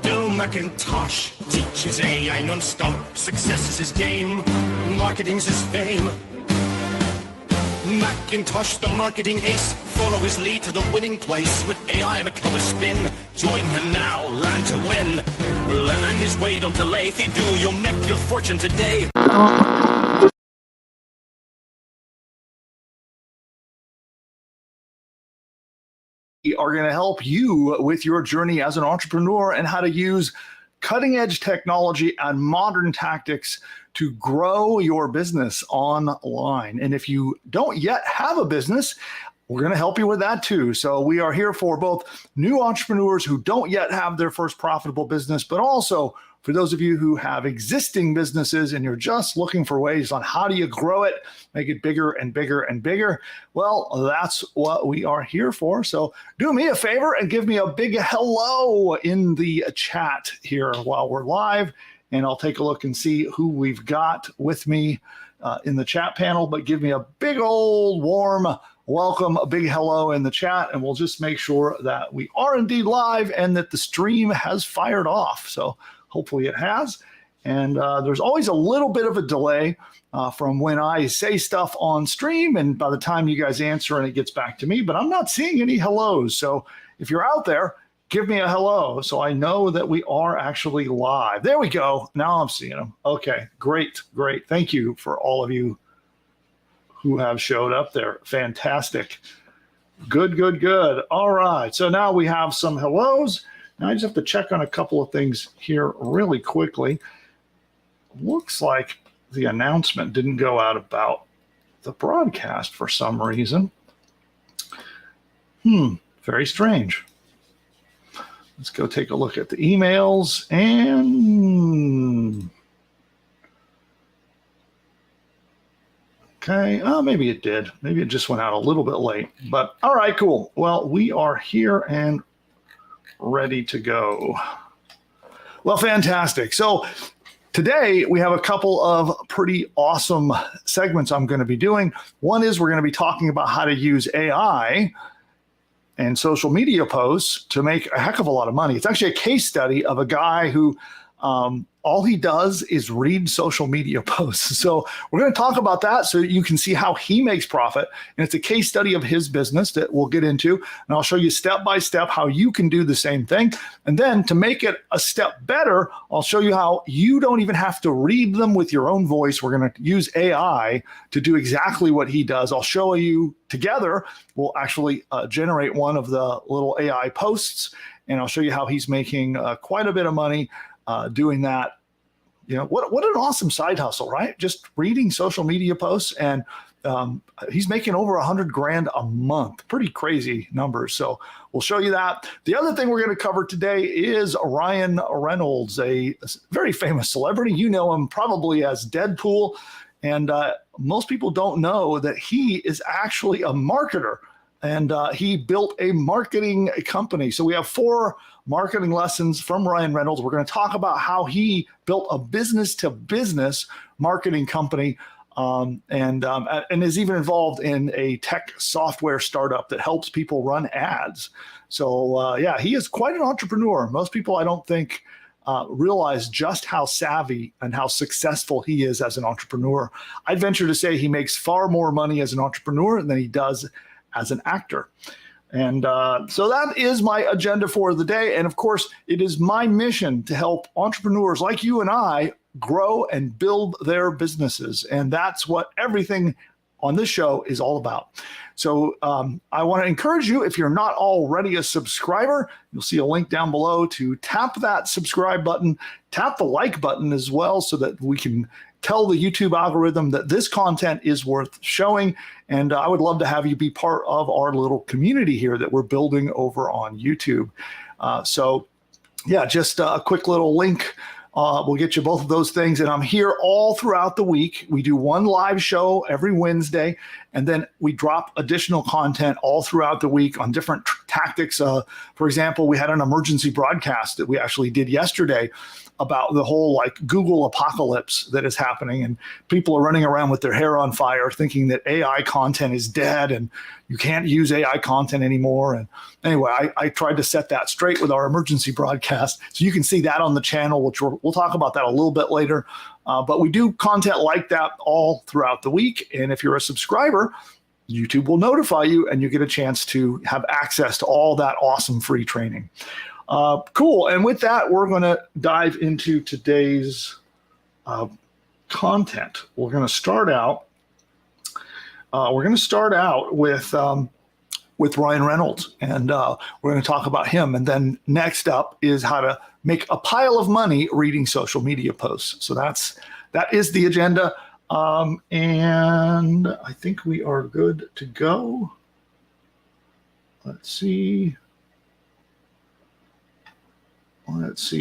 Bill McIntosh teaches AI non-stop. Success is his game, marketing's his fame. McIntosh, the marketing ace, follow his lead to the winning place with AI and a clever spin. Join him now, learn to win. Learn his way, don't delay. If you do, you'll make your fortune today. We are going to help you with your journey as an entrepreneur and how to use cutting-edge technology and modern tactics to grow your business online. And if you don't yet have a business, we're going to help you with that too. So we are here for both new entrepreneurs who don't yet have their first profitable business, but also for those of you who have existing businesses and you're just looking for ways on how do you grow it, make it bigger and bigger and bigger. Well, that's what we are here for. So do me a favor and give me a big hello in the chat here while we're live. And I'll take a look and see who we've got with me in the chat panel. But give me a big old warm welcome, a big hello in the chat. And we'll just make sure that we are indeed live and that the stream has fired off. So hopefully it has. And there's always a little bit of a delay from when I say stuff on stream and by the time you guys answer and it gets back to me, but I'm not seeing any hellos. So if you're out there, give me a hello so I know that we are actually live. There we go. Now I'm seeing them. Okay, great, great. Thank you for all of you who have showed up there. Fantastic. Good, good, good. All right, so now we have some hellos. Now I just have to check on a couple of things here really quickly. Looks like the announcement didn't go out about the broadcast for some reason. Very strange. Let's go take a look at the emails and okay, maybe it did. Maybe it just went out a little bit late, but all right, cool. Well, we are here and ready to go. Well, fantastic. So today we have a couple of pretty awesome segments I'm going to be doing. One is we're going to be talking about how to use AI and social media posts to make a heck of a lot of money. It's actually a case study of a guy who all he does is read social media posts. So we're going to talk about that so you can see how he makes profit. And it's a case study of his business that we'll get into. And I'll show you step by step how you can do the same thing. And then to make it a step better, I'll show you how you don't even have to read them with your own voice. We're going to use AI to do exactly what he does. I'll show you together. We'll actually generate one of the little AI posts. And I'll show you how he's making quite a bit of money doing that. You know, what an awesome side hustle, right? Just reading social media posts, and he's making over 100 grand a month. Pretty crazy numbers. So we'll show you that. The other thing we're going to cover today is Ryan Reynolds, a very famous celebrity. You know him probably as Deadpool, and most people don't know that he is actually a marketer, and he built a marketing company. So we have 4 marketing lessons from Ryan Reynolds. We're going to talk about how he built a business-to-business marketing company and is even involved in a tech software startup that helps people run ads. So yeah, he is quite an entrepreneur. Most people, I don't think, realize just how savvy and how successful he is as an entrepreneur. I'd venture to say he makes far more money as an entrepreneur than he does as an actor. And so that is my agenda for the day. And of course, it is my mission to help entrepreneurs like you and I grow and build their businesses. And that's what everything on this show is all about. So I want to encourage you, if you're not already a subscriber, you'll see a link down below to tap that subscribe button, tap the like button as well, so that we can tell the YouTube algorithm that this content is worth showing. And I would love to have you be part of our little community here that we're building over on YouTube. So yeah, just a quick little link. We'll get you both of those things. And I'm here all throughout the week. We do one live show every Wednesday, and then we drop additional content all throughout the week on different tactics. For example, we had an emergency broadcast that we actually did yesterday about the whole like Google apocalypse that is happening, and people are running around with their hair on fire thinking that AI content is dead and you can't use AI content anymore. And anyway, I tried to set that straight with our emergency broadcast. So you can see that on the channel, which we'll talk about that a little bit later. But we do content like that all throughout the week. And if you're a subscriber, YouTube will notify you and you get a chance to have access to all that awesome free training. Cool. And with that, we're going to dive into today's content. We're going to start out. With Ryan Reynolds, and we're going to talk about him. And then next up is how to make a pile of money reading social media posts. So that is the agenda. And I think we are good to go. Let's see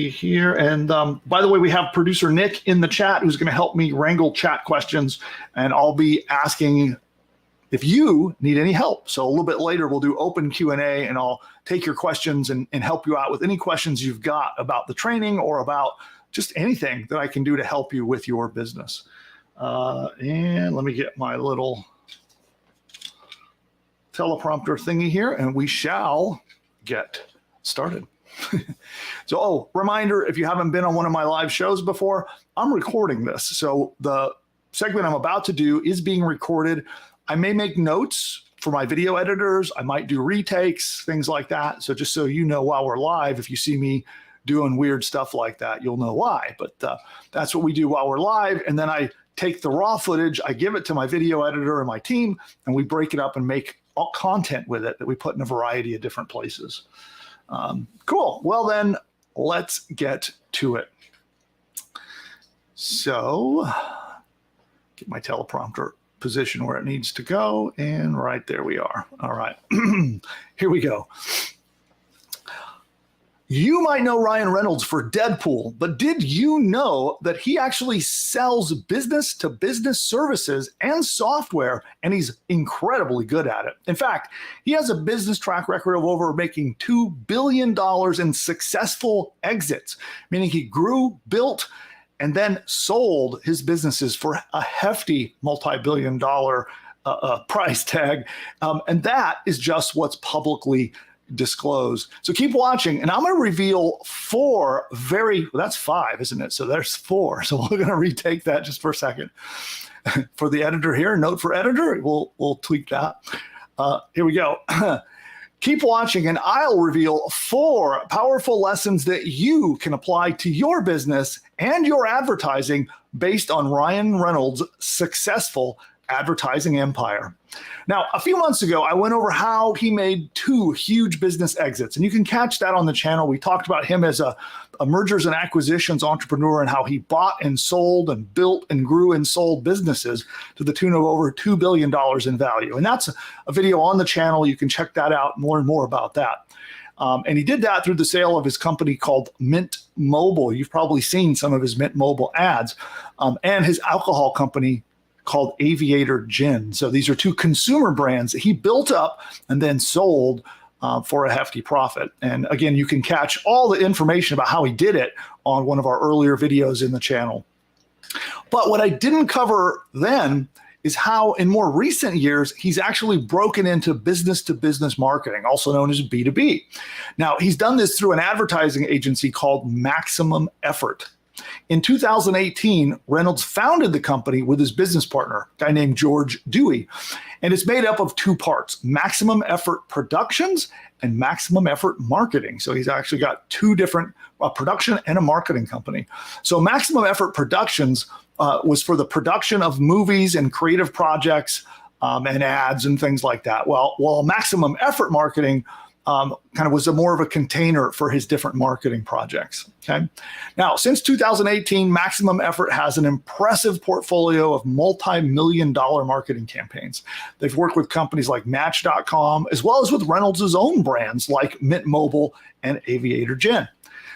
here. And by the way, we have producer Nick in the chat who's going to help me wrangle chat questions, and I'll be asking if you need any help. So a little bit later, we'll do open Q&A, and I'll take your questions and help you out with any questions you've got about the training or about just anything that I can do to help you with your business. And let me get my little teleprompter thingy here, and we shall get started. So, reminder, if you haven't been on one of my live shows before, I'm recording this. So the segment I'm about to do is being recorded. I may make notes for my video editors. I might do retakes, things like that. So just so you know, while we're live, if you see me doing weird stuff like that, you'll know why. But that's what we do while we're live. And then I take the raw footage, I give it to my video editor and my team, and we break it up and make all content with it that we put in a variety of different places. Cool. Well, then let's get to it. So get my teleprompter position where it needs to go. And right there we are. All right. Here we go. You might know Ryan Reynolds for Deadpool, but did you know that he actually sells business-to-business services and software, and he's incredibly good at it? In fact, he has a business track record of over making $2 billion in successful exits, meaning he grew, built, and then sold his businesses for a hefty multi-billion-dollar price tag. And that is just what's publicly disclosed. So keep watching, and I'm going to reveal that's 5, isn't it? So there's 4. So we're going to retake that just for a second. For the editor here, note for editor, we'll tweak that. Here we go. Keep watching, and I'll reveal 4 powerful lessons that you can apply to your business and your advertising based on Ryan Reynolds' successful advertising empire. Now, a few months ago, I went over how he made 2 huge business exits, and you can catch that on the channel. We talked about him as a mergers and acquisitions entrepreneur and how he bought and sold and built and grew and sold businesses to the tune of over $2 billion in value. And that's a video on the channel. You can check that out and learn more about that. And he did that through the sale of his company called Mint Mobile. You've probably seen some of his Mint Mobile ads, and his alcohol company called Aviator Gin. So these are 2 consumer brands that he built up and then sold for a hefty profit. And again, you can catch all the information about how he did it on one of our earlier videos in the channel. But what I didn't cover then is how in more recent years, he's actually broken into business-to-business marketing, also known as B2B. Now, he's done this through an advertising agency called Maximum Effort. In 2018, Reynolds founded the company with his business partner, a guy named George Dewey, and it's made up of 2 parts, Maximum Effort Productions and Maximum Effort Marketing. So he's actually got 2 different production and a marketing company. So Maximum Effort Productions was for the production of movies and creative projects and ads and things like that. While Maximum Effort Marketing kind of was more of a container for his different marketing projects. Okay. Now, since 2018, Maximum Effort has an impressive portfolio of multi-million-dollar marketing campaigns. They've worked with companies like Match.com, as well as with Reynolds' own brands like Mint Mobile and Aviator Gin.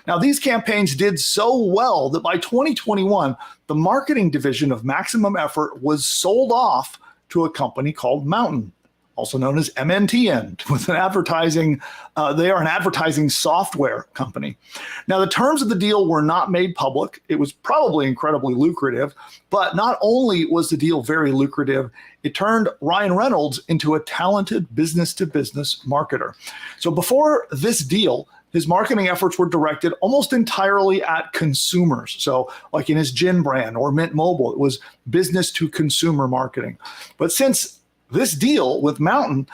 Now, these campaigns did so well that by 2021, the marketing division of Maximum Effort was sold off to a company called Mountain, also known as MNTN, with an advertising. They are an advertising software company. Now, the terms of the deal were not made public. It was probably incredibly lucrative, but not only was the deal very lucrative, it turned Ryan Reynolds into a talented business-to-business marketer. So before this deal, his marketing efforts were directed almost entirely at consumers. So like in his gin brand or Mint Mobile, it was business to consumer marketing. But since this deal with Mountain,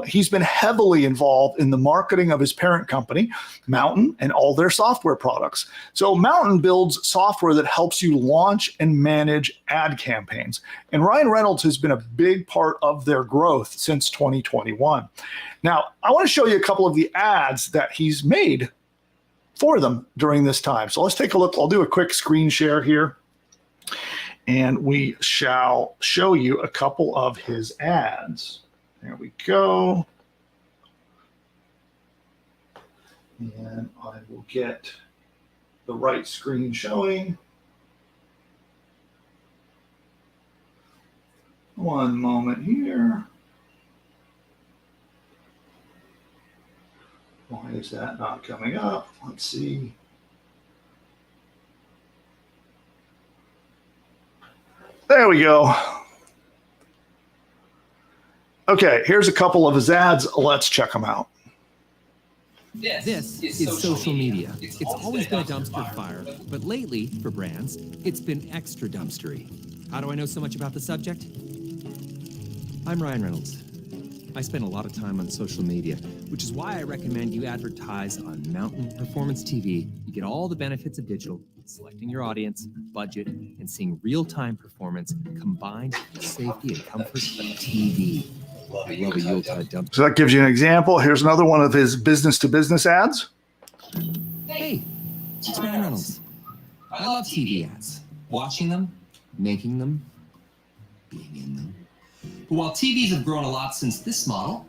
he's been heavily involved in the marketing of his parent company, Mountain, and all their software products. So Mountain builds software that helps you launch and manage ad campaigns. And Ryan Reynolds has been a big part of their growth since 2021. Now, I want to show you a couple of the ads that he's made for them during this time. So let's take a look. I'll do a quick screen share here, and we shall show you a couple of his ads. There we go. And I will get the right screen showing. One moment here. Why is that not coming up? Let's see. There we go. Okay, here's a couple of his ads. Let's check them out. This is social media. It's always been a dumpster fire, but lately, for brands, it's been extra dumpstery. How do I know so much about the subject? I'm Ryan Reynolds. I spend a lot of time on social media, which is why I recommend you advertise on Mountain Performance TV. You get all the benefits of digital, selecting your audience, budget, and seeing real-time performance combined with the safety and comfort of TV. I love a Yuletide dumpster. So that gives you an example. Here's another one of his business-to-business ads. Hey, it's Ryan Reynolds. I love TV ads. Watching them, making them, being in them. But while TVs have grown a lot since this model,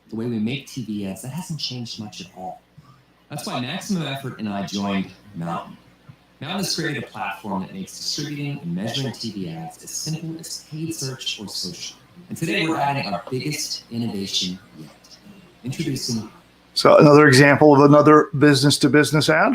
the way we make TV ads, that hasn't changed much at all. That's why Maximum Effort and I joined Mountain. Mountain has created a platform that makes distributing and measuring TV ads as simple as paid search or social. And today we're adding our biggest innovation yet. Introducing... So another example of another business-to-business ad.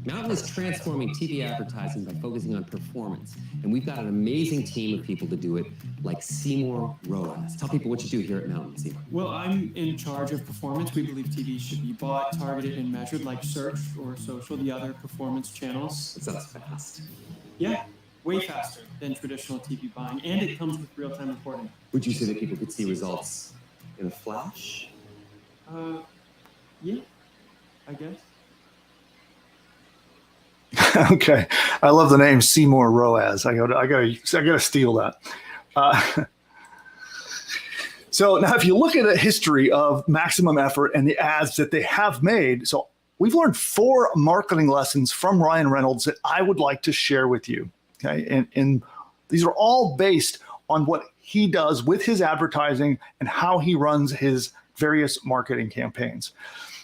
Mountain is transforming TV advertising by focusing on performance. And we've got an amazing team of people to do it, like Seymour Roas. Tell people what you do here at Mountain, Seymour. Well, I'm in charge of performance. We believe TV should be bought, targeted, and measured like search or social, the other performance channels. That sounds fast. Yeah, way faster than traditional TV buying, and it comes with real-time reporting. Would you say that people could see results in a flash? Yeah, I guess. Okay, I love the name Seymour Roas. I gotta steal that. So now, if you look at a history of Maximum Effort and the ads that they have made, so we've learned 4 marketing lessons from Ryan Reynolds that I would like to share with you. Okay, and these are all based on what he does with his advertising and how he runs his various marketing campaigns.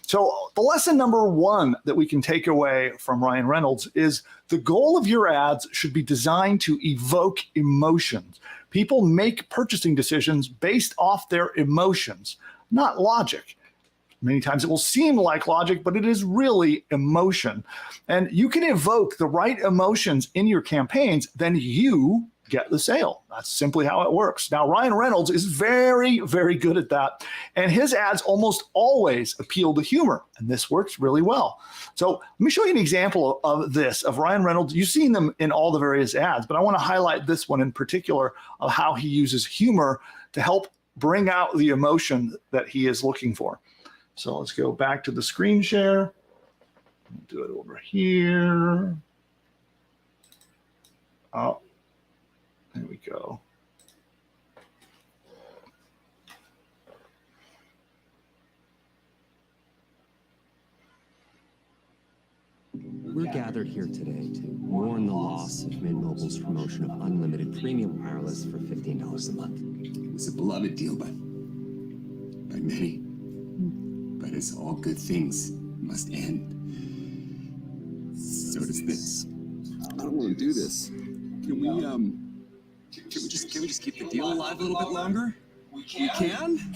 So the lesson number 1 that we can take away from Ryan Reynolds is the goal of your ads should be designed to evoke emotions. People make purchasing decisions based off their emotions, not logic. Many times it will seem like logic, but it is really emotion. And you can evoke the right emotions in your campaigns, then you get the sale. That's simply how it works. Now, Ryan Reynolds is very, very good at that. And his ads almost always appeal to humor. And this works really well. So let me show you an example of this, of Ryan Reynolds. You've seen them in all the various ads, but I want to highlight this one in particular of how he uses humor to help bring out the emotion that he is looking for. So let's go back to the screen share. Do it over here. Oh. There we go. We're gathered here today to mourn the loss of Mint Mobile's promotion of unlimited premium wireless for $15 a month. It was a beloved deal by many. But as all good things must end, so does this. I don't want to do this. Can we just keep the deal alive a little bit longer? We can?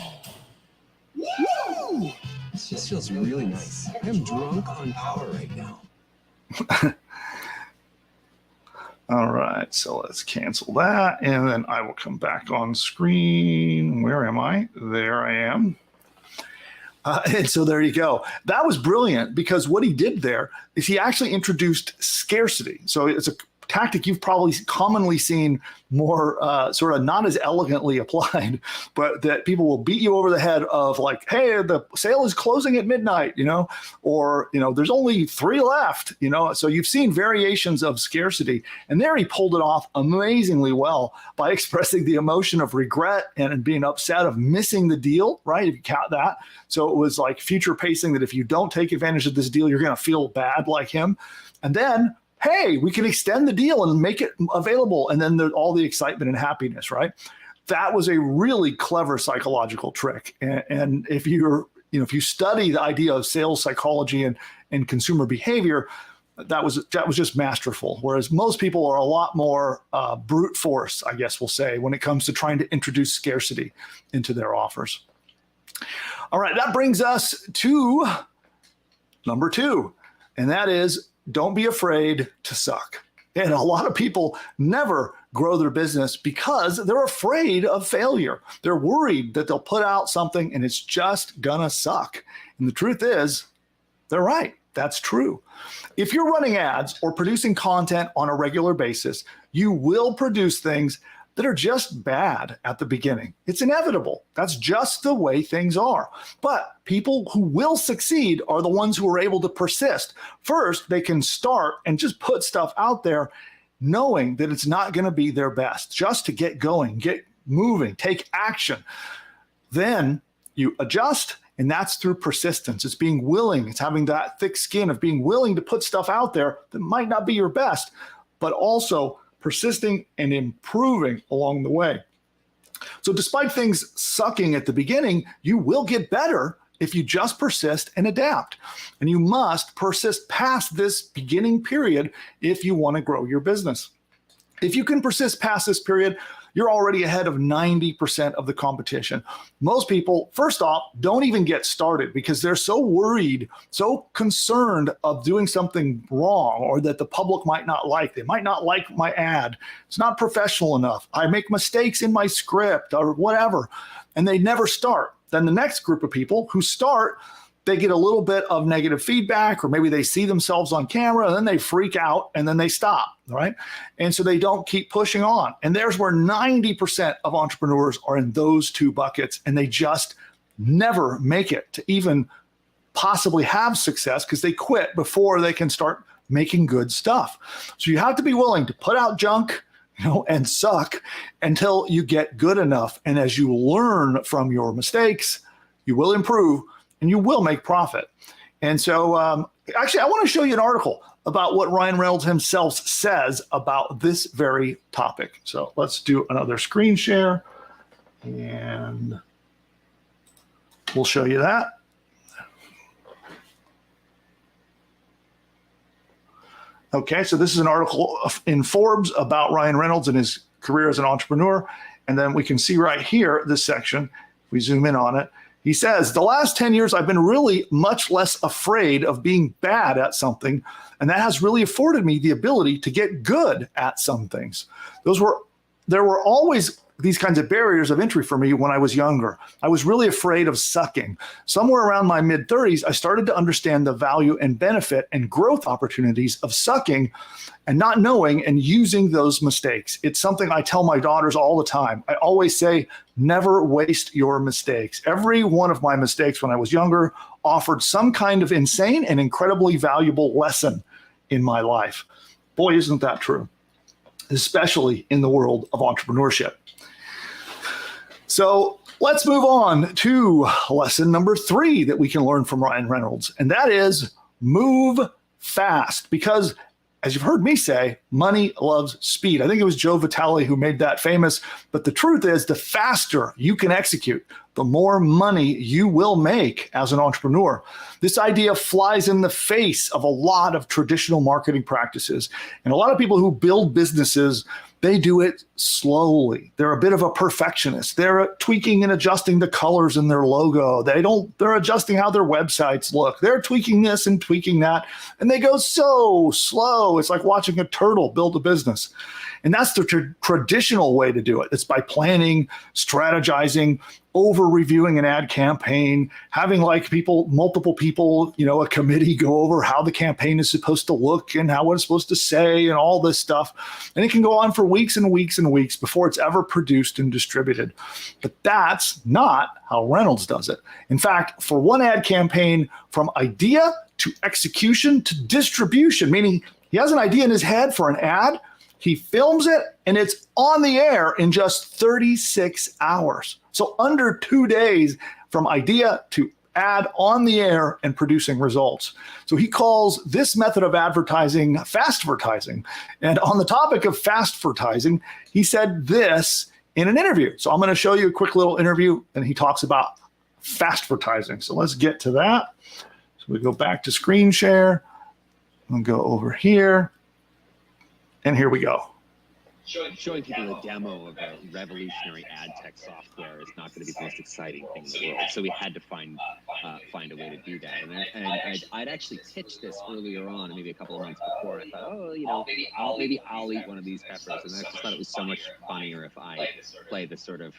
Woo! This just feels really nice. I'm drunk on power right now. All right, so let's cancel that, and then I will come back on screen. Where am I? There I am. And so there you go. That was brilliant because what he did there is he actually introduced scarcity. So it's a tactic you've probably commonly seen more sort of not as elegantly applied, but that people will beat you over the head of like, hey, the sale is closing at midnight, or, there's only 3 left, so you've seen variations of scarcity. And there he pulled it off amazingly well by expressing the emotion of regret and being upset of missing the deal, right? If you count that. So it was like future pacing that if you don't take advantage of this deal, you're going to feel bad like him. And then hey, we can extend the deal and make it available. And then there's all the excitement and happiness, right? That was a really clever psychological trick. And if if you study the idea of sales psychology and consumer behavior, that was just masterful. Whereas most people are a lot more brute force, I guess we'll say, when it comes to trying to introduce scarcity into their offers. All right, that brings us to number 2, and that is, don't be afraid to suck. And a lot of people never grow their business because they're afraid of failure. They're worried that they'll put out something and it's just gonna suck. And the truth is, they're right. That's true. If you're running ads or producing content on a regular basis, you will produce things that are just bad at the beginning. It's inevitable. That's just the way things are. But people who will succeed are the ones who are able to persist. First, they can start and just put stuff out there knowing that it's not going to be their best, just to get going, get moving, take action. Then you adjust, and that's through persistence. It's being willing. It's having that thick skin of being willing to put stuff out there that might not be your best, but also persisting and improving along the way. So despite things sucking at the beginning, you will get better if you just persist and adapt. And you must persist past this beginning period if you want to grow your business. If you can persist past this period, you're already ahead of 90% of the competition. Most people, first off, don't even get started because they're so worried, so concerned of doing something wrong or that the public might not like. They might not like my ad. It's not professional enough. I make mistakes in my script or whatever, and they never start. Then the next group of people who start, they get a little bit of negative feedback, or maybe they see themselves on camera and then they freak out and then they stop, right? And so they don't keep pushing on. And there's where 90% of entrepreneurs are in those 2 buckets, and they just never make it to even possibly have success because they quit before they can start making good stuff. So you have to be willing to put out junk, and suck until you get good enough. And as you learn from your mistakes, you will improve and you will make profit. And so actually, I want to show you an article about what Ryan Reynolds himself says about this very topic. So let's do another screen share and we'll show you that. Okay, so this is an article in Forbes about Ryan Reynolds and his career as an entrepreneur. And then we can see right here, this section, if we zoom in on it, he says, the last 10 years, I've been really much less afraid of being bad at something. And that has really afforded me the ability to get good at some things. There were always these kinds of barriers of entry for me when I was younger. I was really afraid of sucking. Somewhere around my mid-30s, I started to understand the value and benefit and growth opportunities of sucking and not knowing and using those mistakes. It's something I tell my daughters all the time. I always say, never waste your mistakes. Every one of my mistakes when I was younger offered some kind of insane and incredibly valuable lesson in my life. Boy, isn't that true, especially in the world of entrepreneurship. So let's move on to lesson number 3 that we can learn from Ryan Reynolds, and that is move fast. Because as you've heard me say, money loves speed. I think it was Joe Vitale who made that famous, but the truth is the faster you can execute, the more money you will make as an entrepreneur. This idea flies in the face of a lot of traditional marketing practices. And a lot of people who build businesses, they do it slowly. They're a bit of a perfectionist. They're tweaking and adjusting the colors in their logo. They're adjusting how their websites look. They're tweaking this and tweaking that. And they go so slow. It's like watching a turtle build a business. And that's the traditional way to do it. It's by planning, strategizing, over reviewing an ad campaign, having like multiple people, a committee go over how the campaign is supposed to look and how it's supposed to say and all this stuff. And it can go on for weeks and weeks and weeks before it's ever produced and distributed. But that's not how Reynolds does it. In fact, for one ad campaign, from idea to execution to distribution, meaning he has an idea in his head for an ad, he films it, and it's on the air in just 36 hours. So under 2 days from idea to ad on the air and producing results. So he calls this method of advertising fast-vertising. And on the topic of fast-vertising, he said this in an interview. So I'm going to show you a quick little interview, and he talks about fast-vertising. So let's get to that. So we go back to screen share. We'll go over here. And here we go. Showing people a demo of a revolutionary ad tech software is not going to be the most exciting thing in the world. So we had to find a way to do that. And I'd actually pitched this earlier on, maybe a couple of months before. I thought, maybe I'll eat one of these peppers. And I just thought it was so much funnier if I play the sort of,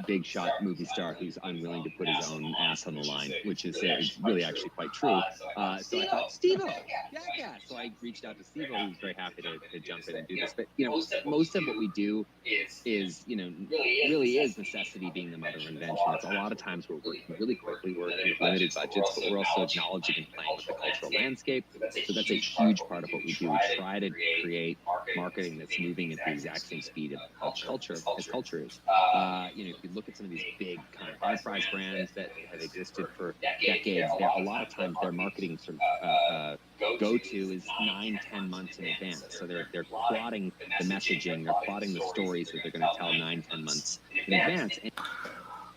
big shot movie star who's unwilling to put his own ass on the line, which is really actually quite true. So I thought, Steve-O, yeah. So I reached out to Steve-O, who was very happy to jump in and do this. But, most of what we do is really is necessity being the mother of invention. It's a lot of times we're working really quickly, we're working with limited budgets, but we're also acknowledging and playing with the cultural landscape. So that's a huge part of what we do. We try to create marketing that's moving at the exact same speed of culture as culture is. If you look at some of these big kind of enterprise brands that have existed for decades, a lot of times their marketing sort of go-to is 9-10 months in advance. So they're plotting the messaging, they're plotting the stories that they're going to tell 9-10 months in advance.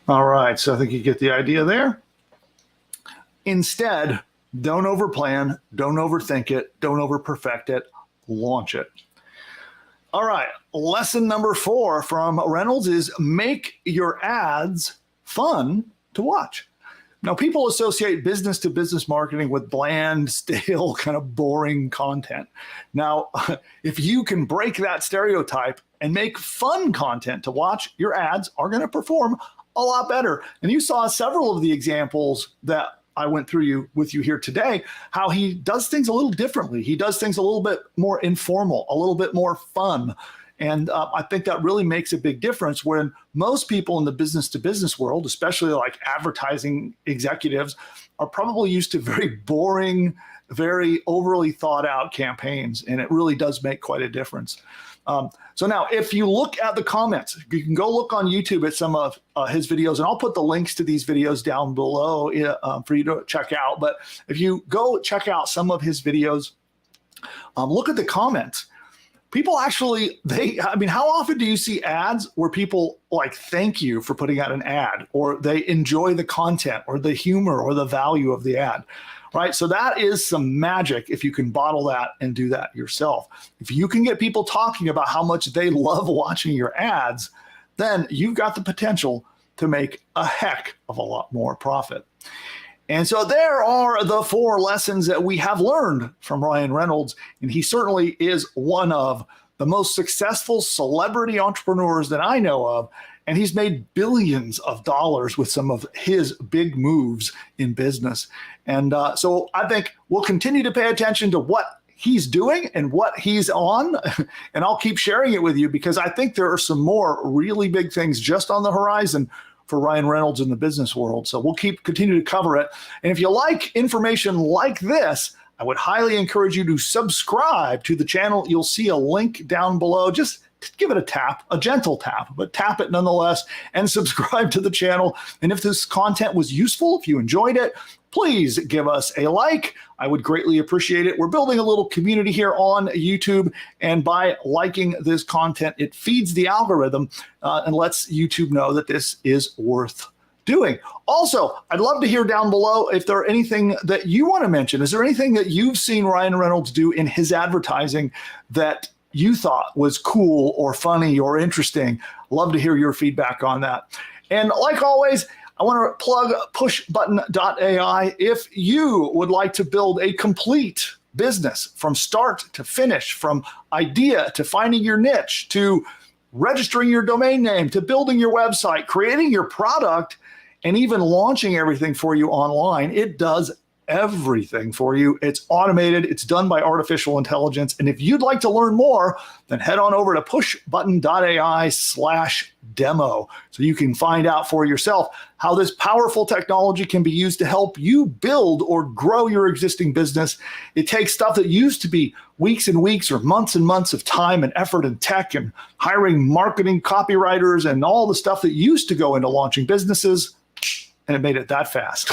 All right, so I think you get the idea there. Instead, don't overplan, don't overthink it, don't overperfect it, launch it. All right, lesson number 4 from Reynolds is make your ads fun to watch. Now, people associate business-to-business marketing with bland, stale, kind of boring content. Now, if you can break that stereotype and make fun content to watch, your ads are going to perform a lot better. And you saw several of the examples that I went through with you here today, how he does things a little differently. He does things a little bit more informal, a little bit more fun. And I think that really makes a big difference when most people in the business-to-business world, especially like advertising executives, are probably used to very boring, very overly thought out campaigns. And it really does make quite a difference. So now, if you look at the comments, you can go look on YouTube at some of his videos, and I'll put the links to these videos down below for you to check out. But if you go check out some of his videos, look at the comments. People actually, how often do you see ads where people like thank you for putting out an ad, or they enjoy the content or the humor or the value of the ad? Right. So that is some magic if you can bottle that and do that yourself. If you can get people talking about how much they love watching your ads, then you've got the potential to make a heck of a lot more profit. And so there are the 4 lessons that we have learned from Ryan Reynolds. And he certainly is one of the most successful celebrity entrepreneurs that I know of. And he's made billions of dollars with some of his big moves in business. And so I think we'll continue to pay attention to what he's doing and what he's on. And I'll keep sharing it with you because I think there are some more really big things just on the horizon for Ryan Reynolds in the business world. So we'll continue to cover it. And if you like information like this, I would highly encourage you to subscribe to the channel. You'll see a link down below. Just give it a tap, a gentle tap, but tap it nonetheless, and subscribe to the channel. And if this content was useful, if you enjoyed it, please give us a like. I would greatly appreciate it. We're building a little community here on YouTube, and by liking this content, it feeds the algorithm and lets YouTube know that this is worth doing. Also, I'd love to hear down below if there are anything that you want to mention. Is there anything that you've seen Ryan Reynolds do in his advertising that you thought was cool or funny or interesting. Love to hear your feedback on that. And like always, I want to plug PushButton.ai. If you would like to build a complete business from start to finish, from idea to finding your niche, to registering your domain name, to building your website, creating your product, and even launching everything for you online, it does everything for you. It's automated. It's done by artificial intelligence. And if you'd like to learn more, then head on over to pushbutton.ai/demo so you can find out for yourself how this powerful technology can be used to help you build or grow your existing business. It takes stuff that used to be weeks and weeks or months and months of time and effort and tech and hiring marketing copywriters and all the stuff that used to go into launching businesses, and it made it that fast.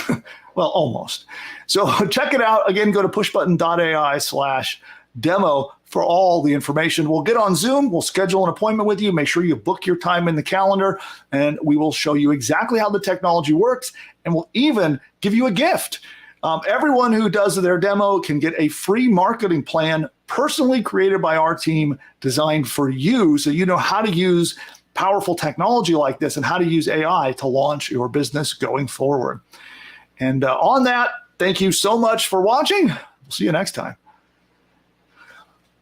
Well, almost. So check it out. Again, go to pushbutton.ai/demo for all the information. We'll get on Zoom. We'll schedule an appointment with you. Make sure you book your time in the calendar, and we will show you exactly how the technology works, and we'll even give you a gift. Everyone who does their demo can get a free marketing plan personally created by our team, designed for you, so you know how to use powerful technology like this and how to use AI to launch your business going forward. And on that, thank you so much for watching. We'll see you next time.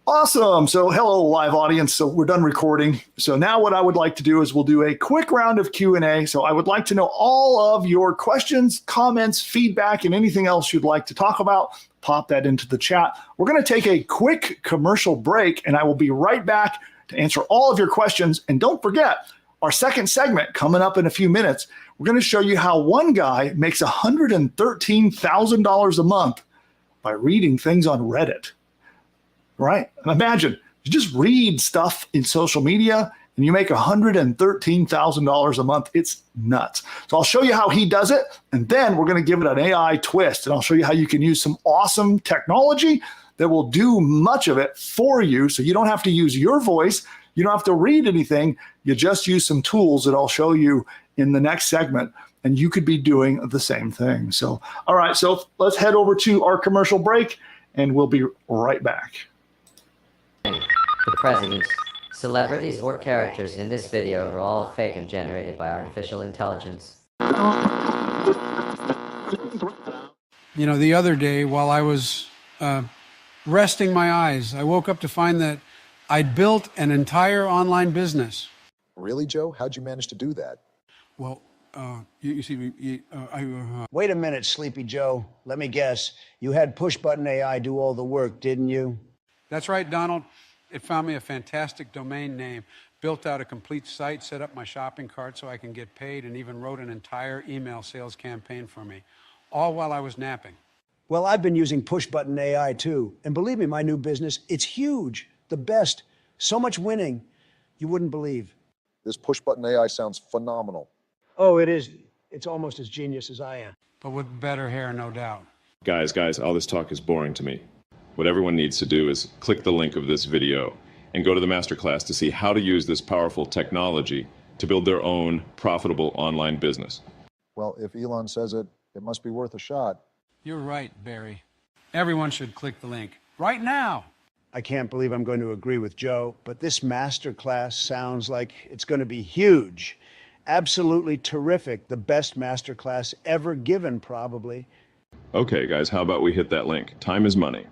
Awesome. So hello, live audience. So we're done recording. So now what I would like to do is we'll do a quick round of Q&A. So I would like to know all of your questions, comments, feedback, and anything else you'd like to talk about. Pop that into the chat. We're going to take a quick commercial break, and I will be right back to answer all of your questions. And don't forget, our second segment coming up in a few minutes, we're going to show you how one guy makes $113,000 a month by reading things on Reddit, right? And imagine, you just read stuff in social media and you make $113,000 a month. It's nuts. So I'll show you how he does it, and then we're going to give it an AI twist, and I'll show you how you can use some awesome technology that will do much of it for you, so you don't have to use your voice. You don't have to read anything. You just use some tools that I'll show you in the next segment, and you could be doing the same thing. So, all right, so let's head over to our commercial break, and we'll be right back. The presidents, celebrities, or characters in this video are all fake and generated by artificial intelligence. You know, the other day while I was resting my eyes, I woke up to find that I'd built an entire online business. Really, Joe? How'd you manage to do that? Well, you see, Wait a minute, Sleepy Joe. Let me guess. You had PushButton AI do all the work, didn't you? That's right, Donald. It found me a fantastic domain name, built out a complete site, set up my shopping cart so I can get paid, and even wrote an entire email sales campaign for me, all while I was napping. Well, I've been using PushButton AI too. And believe me, my new business, it's huge. The best. So much winning, you wouldn't believe. This PushButton AI sounds phenomenal. Oh, it is. It's almost as genius as I am. But with better hair, no doubt. Guys, all this talk is boring to me. What everyone needs to do is click the link of this video and go to the masterclass to see how to use this powerful technology to build their own profitable online business. Well, if Elon says it, it must be worth a shot. You're right, Barry. Everyone should click the link right now. I can't believe I'm going to agree with Joe, but this masterclass sounds like it's going to be huge. Absolutely terrific. The best masterclass ever given, probably. Okay, guys, how about we hit that link? Time is money.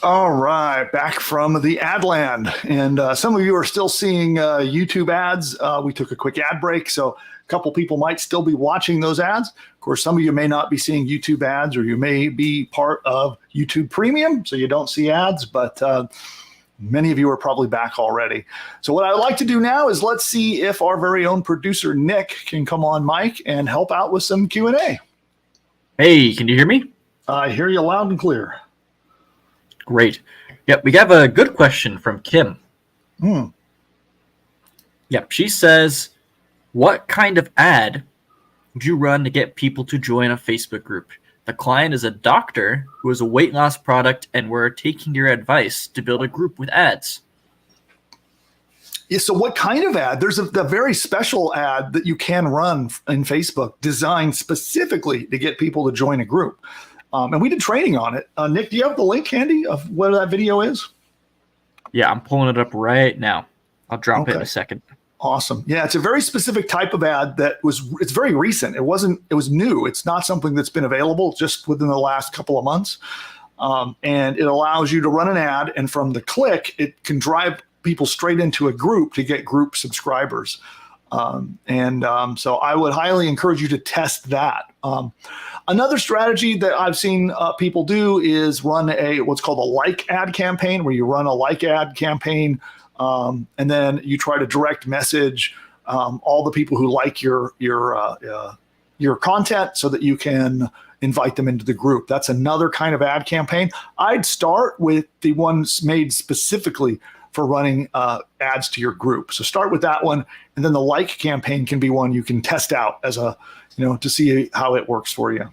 All right, back from the ad land. And some of you are still seeing YouTube ads. We took a quick ad break, so a couple people might still be watching those ads. Of course, some of you may not be seeing YouTube ads, or you may be part of YouTube Premium, so you don't see ads, but many of you are probably back already. So what I'd like to do now is let's see if our very own producer, Nick, can come on mic and help out with some Q&A. Hey, can you hear me? I hear you loud and clear. Great. Yep, we have a good question from Kim. Yep, she says, what kind of ad would you run to get people to join a Facebook group? The client is a doctor who has a weight loss product, and we're taking your advice to build a group with ads. Yeah, so what kind of ad? There's a very special ad that you can run in Facebook designed specifically to get people to join a group. And we did training on it. Nick, do you have the link handy of what that video is? Yeah, I'm pulling it up right now. I'll drop it in a second. Awesome. Yeah, it's a very specific type of ad it's very recent. It was new. It's not something that's been available just within the last couple of months. And it allows you to run an ad, and from the click, it can drive people straight into a group to get group subscribers. So I would highly encourage you to test that. Another strategy that I've seen people do is run what's called a like ad campaign, where you run a like ad campaign, and then you try to direct message all the people who like your content so that you can invite them into the group. That's another kind of ad campaign. I'd start with the ones made specifically for running ads to your group. So start with that one, and then the like campaign can be one you can test out as to see how it works for you.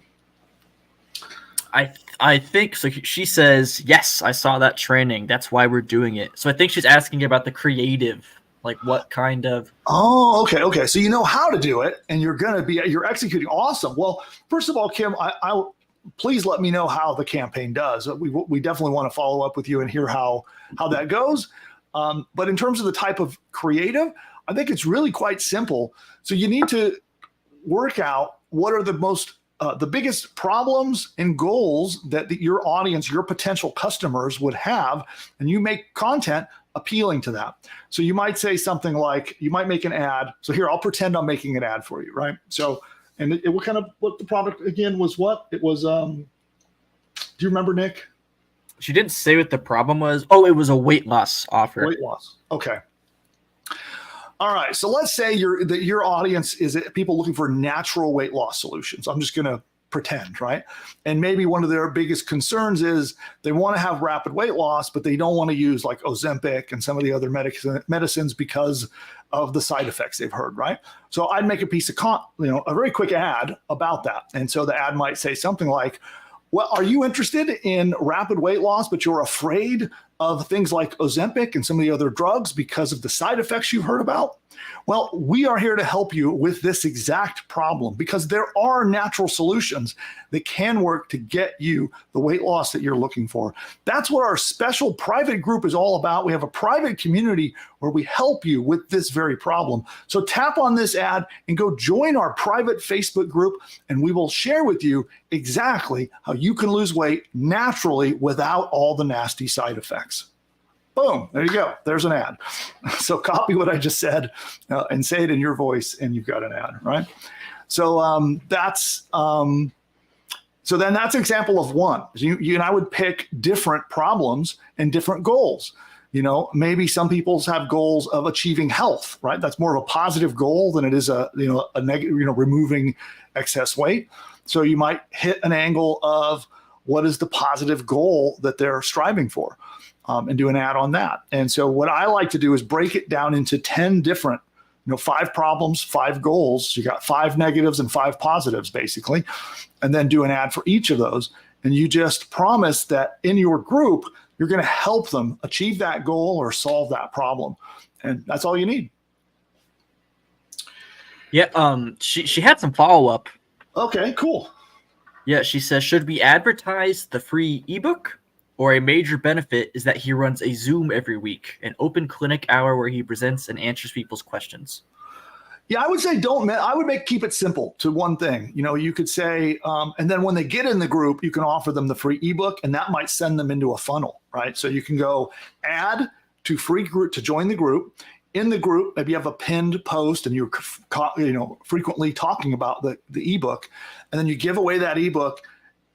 I think so. She says, yes, I saw that training. That's why we're doing it. So I think she's asking about the creative, like what kind of. Oh, okay. So you know how to do it, and you're executing. Awesome. Well, first of all, Kim, I please let me know how the campaign does. We definitely want to follow up with you and hear how that goes. But in terms of the type of creative, I think it's really quite simple. So you need to work out what are the biggest problems and goals that your audience, your potential customers would have, and you make content appealing to that. So you might say something like, you might make an ad. So here, I'll pretend I'm making an ad for you, right? So, and what the product again was what? It was, do you remember, Nick? She didn't say what the problem was. Oh, it was a weight loss offer. Weight loss. Okay. All right. So let's say your audience is people looking for natural weight loss solutions. I'm just going to pretend, right? And maybe one of their biggest concerns is they want to have rapid weight loss, but they don't want to use like Ozempic and some of the other medicines because of the side effects they've heard, right? So I'd make a piece of a very quick ad about that. And so the ad might say something like, well, are you interested in rapid weight loss, but you're afraid of things like Ozempic and some of the other drugs because of the side effects you've heard about? Well, we are here to help you with this exact problem because there are natural solutions that can work to get you the weight loss that you're looking for. That's what our special private group is all about. We have a private community where we help you with this very problem. So tap on this ad and go join our private Facebook group, and we will share with you exactly how you can lose weight naturally without all the nasty side effects. Boom, there you go. There's an ad. So copy what I just said and say it in your voice, and you've got an ad, right? So so then that's an example of one. You and I would pick different problems and different goals. Maybe some people have goals of achieving health, right? That's more of a positive goal than it is a negative, removing excess weight. So you might hit an angle of what is the positive goal that they're striving for. And do an ad on that. And so what I like to do is break it down into 10 different, 5 problems, 5 goals. So you got 5 negatives and 5 positives, basically, and then do an ad for each of those. And you just promise that in your group, you're going to help them achieve that goal or solve that problem. And that's all you need. Yeah. She had some follow-up. Okay, cool. Yeah. She says, should we advertise the free ebook? Or a major benefit is that he runs a Zoom every week, an open clinic hour where he presents and answers people's questions. Yeah, I would say keep it simple to one thing. You could say, and then when they get in the group, you can offer them the free ebook, and that might send them into a funnel, right? So you can go add to free group to join the group. In the group, maybe you have a pinned post and you're frequently talking about the ebook, and then you give away that ebook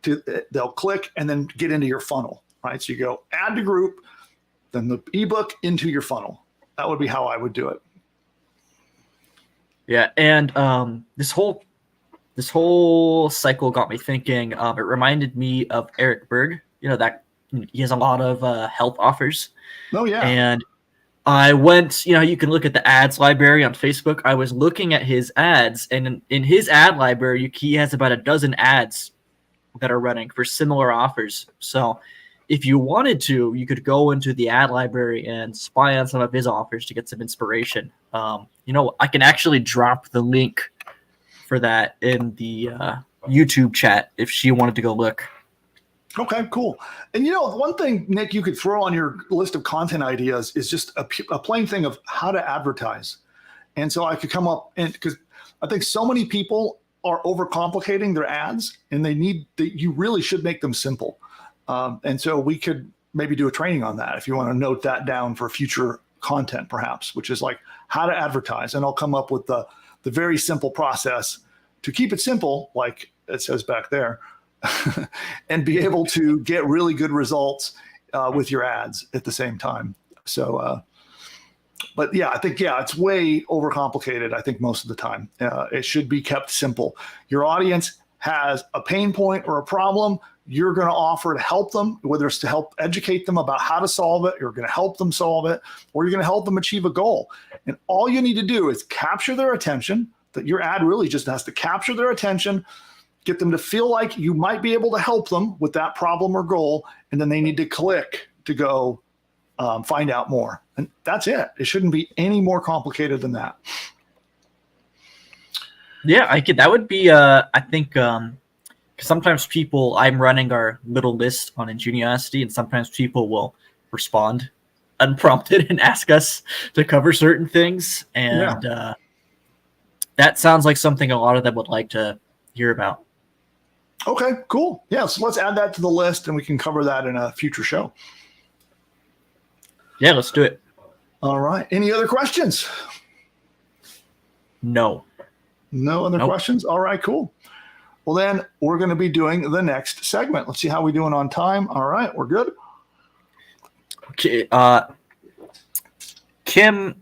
they'll click and then get into your funnel. Right, so you go add to group, then the ebook into your funnel. That would be how I would do it. Yeah, and this whole cycle got me thinking. It reminded me of Eric Berg. That he has a lot of health offers. Oh yeah. And I went. You can look at the ads library on Facebook. I was looking at his ads, and in his ad library, he has about a dozen ads that are running for similar offers. So if you wanted to, you could go into the ad library and spy on some of his offers to get some inspiration. I can actually drop the link for that in the YouTube chat if she wanted to go look. Okay, cool. And one thing, Nick, you could throw on your list of content ideas is just a plain thing of how to advertise. And so I could come up, and because I think so many people are overcomplicating their ads, and you really should make them simple. And so we could maybe do a training on that if you want to note that down for future content, perhaps, which is like how to advertise. And I'll come up with the very simple process to keep it simple, like it says back there, and be able to get really good results with your ads at the same time. So, but yeah, I think, it's way overcomplicated, I think, most of the time. It should be kept simple. Your audience has a pain point or a problem. You're going to offer to help them, whether it's to help educate them about how to solve it, you're going to help them solve it, or you're going to help them achieve a goal. And all you need to do is capture their attention. That your ad really just has to capture their attention, get them to feel like you might be able to help them with that problem or goal, and then they need to click to go find out more. And that's it. It shouldn't be any more complicated than that. Yeah, that would be, I think, sometimes I'm running our little list on Ingeniosity, and sometimes people will respond unprompted and ask us to cover certain things. And that sounds like something a lot of them would like to hear about. Okay, cool. Yeah, so let's add that to the list, and we can cover that in a future show. Yeah, let's do it. All right. Any other questions? No. No other questions? All right, cool. Well, then we're going to be doing the next segment. Let's see how we're doing on time. All right, we're good. Okay. Kim,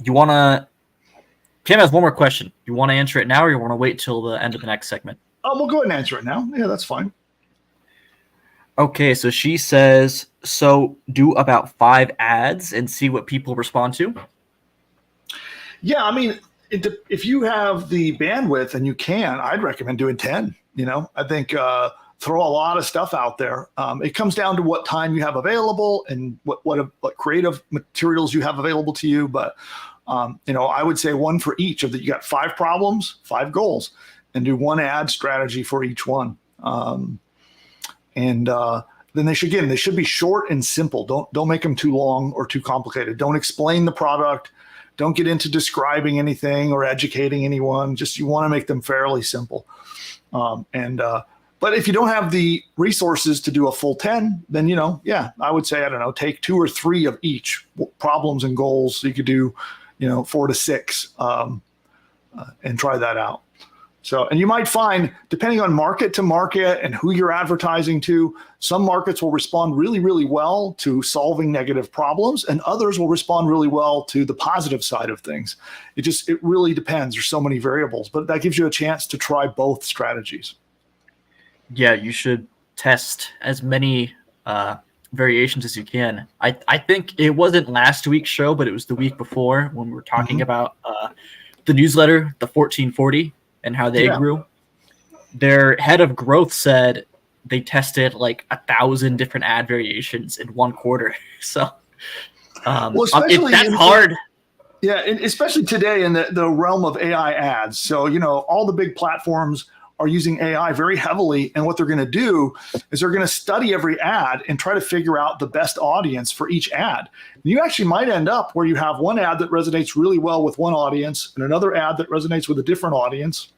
Kim has one more question. You want to answer it now, or you want to wait till the end of the next segment? We'll go ahead and answer it now. Yeah, that's fine. Okay, so she says, so do about 5 ads and see what people respond to? Yeah, I mean, if you have the bandwidth and you can, I'd recommend doing 10. I think throw a lot of stuff out there. It comes down to what time you have available and what creative materials you have available to you. But, I would say one for each of you got 5 problems, 5 goals, and do 1 ad strategy for each one. Then they should be short and simple. Don't make them too long or too complicated. Don't explain the product. Don't get into describing anything or educating anyone. You want to make them fairly simple. But if you don't have the resources to do a full 10, then, I would say, take 2 or 3 of each problems and goals. So you could do, 4 to 6 and try that out. So, and you might find, depending on market to market and who you're advertising to, some markets will respond really, really well to solving negative problems, and others will respond really well to the positive side of things. It really depends. There's so many variables, but that gives you a chance to try both strategies. Yeah, you should test as many variations as you can. I think it wasn't last week's show, but it was the week before when we were talking about the newsletter, the 1440, and how they grew. Their head of growth said they tested like 1,000 different ad variations in 1 quarter. So that's hard. Yeah, and especially today in the realm of AI ads. So, all the big platforms are using AI very heavily. And what they're going to do is they're going to study every ad and try to figure out the best audience for each ad. And you actually might end up where you have one ad that resonates really well with one audience and another ad that resonates with a different audience.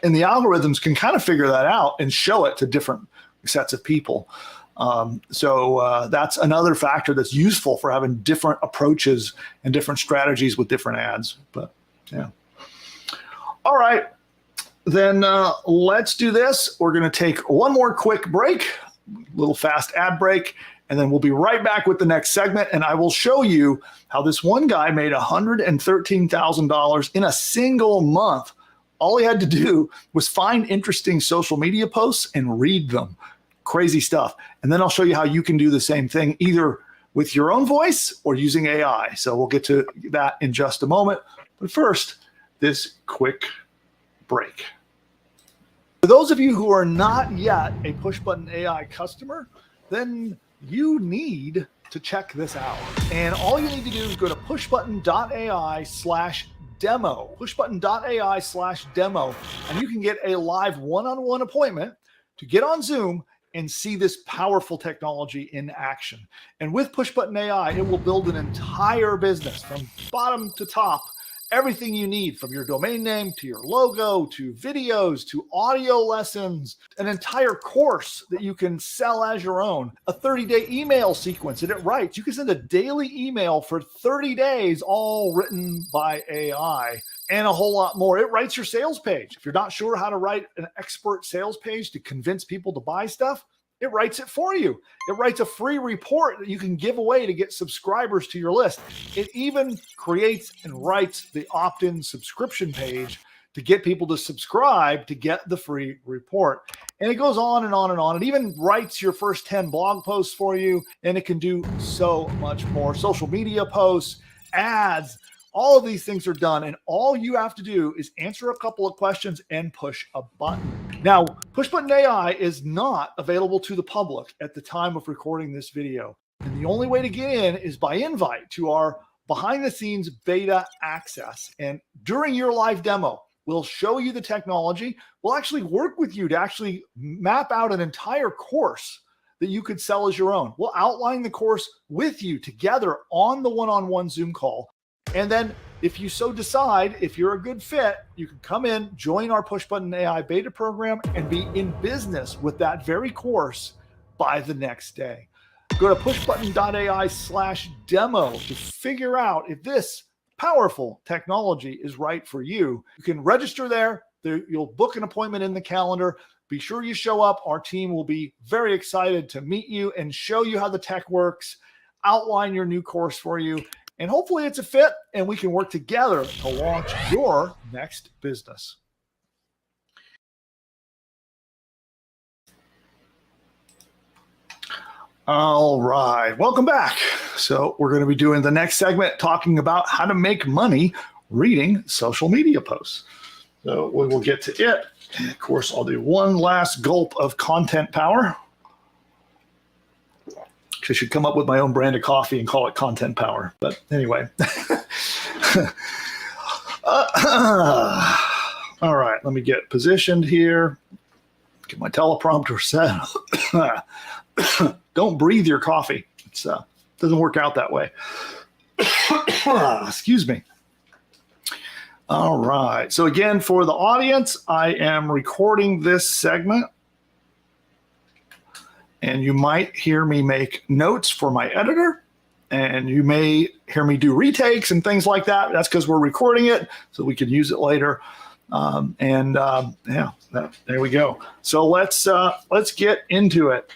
And the algorithms can kind of figure that out and show it to different sets of people. So that's another factor that's useful for having different approaches and different strategies with different ads. But yeah. All right. Then let's do this. We're going to take one more quick break, little fast ad break, and then we'll be right back with the next segment. And I will show you how this one guy made $113,000 in a single month. All he had to do was find interesting social media posts and read them. Crazy stuff. And then I'll show you how you can do the same thing, either with your own voice or using AI. So we'll get to that in just a moment. But first, this quick break. For those of you who are not yet a PushButton AI customer, then you need to check this out. And all you need to do is go to pushbutton.ai/demo, pushbutton.ai/demo, and you can get a live one-on-one appointment to get on Zoom and see this powerful technology in action. And with PushButton AI, it will build an entire business from bottom to top. Everything you need, from your domain name to your logo to videos to audio lessons, an entire course that you can sell as your own, a 30-day email sequence that it writes. You can send a daily email for 30 days, all written by AI, and a whole lot more. It writes your sales page. If you're not sure how to write an expert sales page to convince people to buy stuff, it writes it for you. It writes a free report that you can give away to get subscribers to your list. It even creates and writes the opt-in subscription page to get people to subscribe to get the free report. And it goes on and on and on. It even writes your first 10 blog posts for you, and it can do so much more. Social media posts, ads, all of these things are done, and all you have to do is answer a couple of questions and push a button. Now, PushButton AI is not available to the public at the time of recording this video. And the only way to get in is by invite to our behind-the-scenes beta access. And during your live demo, we'll show you the technology. We'll actually work with you to actually map out an entire course that you could sell as your own. We'll outline the course with you together on the one-on-one Zoom call. And then if you so decide, if you're a good fit, you can come in, join our PushButton AI beta program, and be in business with that very course by the next day. Go to pushbutton.ai/demo to figure out if this powerful technology is right for you. You can register there. You'll book an appointment in the calendar. Be sure you show up. Our team will be very excited to meet you and show you how the tech works, outline your new course for you, and hopefully it's a fit and we can work together to launch your next business. All right, welcome back. So we're going to be doing the next segment talking about how to make money reading social media posts. So we will get to it. And of course, I'll do one last gulp of content power. I should come up with my own brand of coffee and call it Content Power. But anyway. All right, let me get positioned here. Get my teleprompter set. Don't breathe your coffee. It doesn't work out that way. Excuse me. All right. So again, for the audience, I am recording this segment. And you might hear me make notes for my editor, and you may hear me do retakes and things like that. That's because we're recording it so we can use it later. There we go. So let's get into it.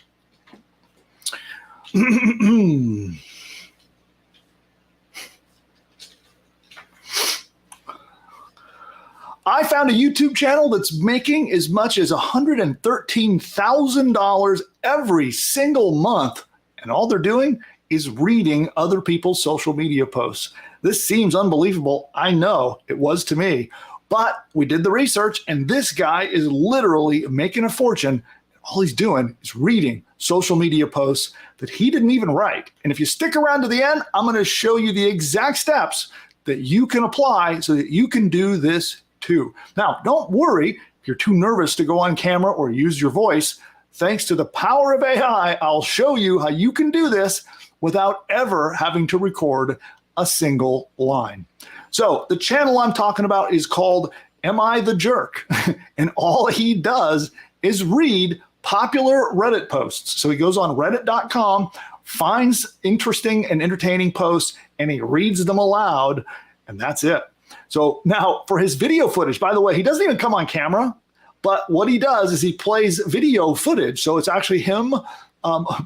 I found a YouTube channel that's making as much as $113,000 every single month, and all they're doing is reading other people's social media posts. This seems unbelievable. I know it was to me, but we did the research, and this guy is literally making a fortune. All he's doing is reading social media posts that he didn't even write. And if you stick around to the end, I'm going to show you the exact steps that you can apply so that you can do this too. Now, don't worry if you're too nervous to go on camera or use your voice. Thanks to the power of AI, I'll show you how you can do this without ever having to record a single line. So the channel I'm talking about is called Am I the Jerk? And all he does is read popular Reddit posts. So he goes on reddit.com, finds interesting and entertaining posts, and he reads them aloud, and that's it. So now for his video footage, by the way, he doesn't even come on camera, but what he does is he plays video footage. So it's actually him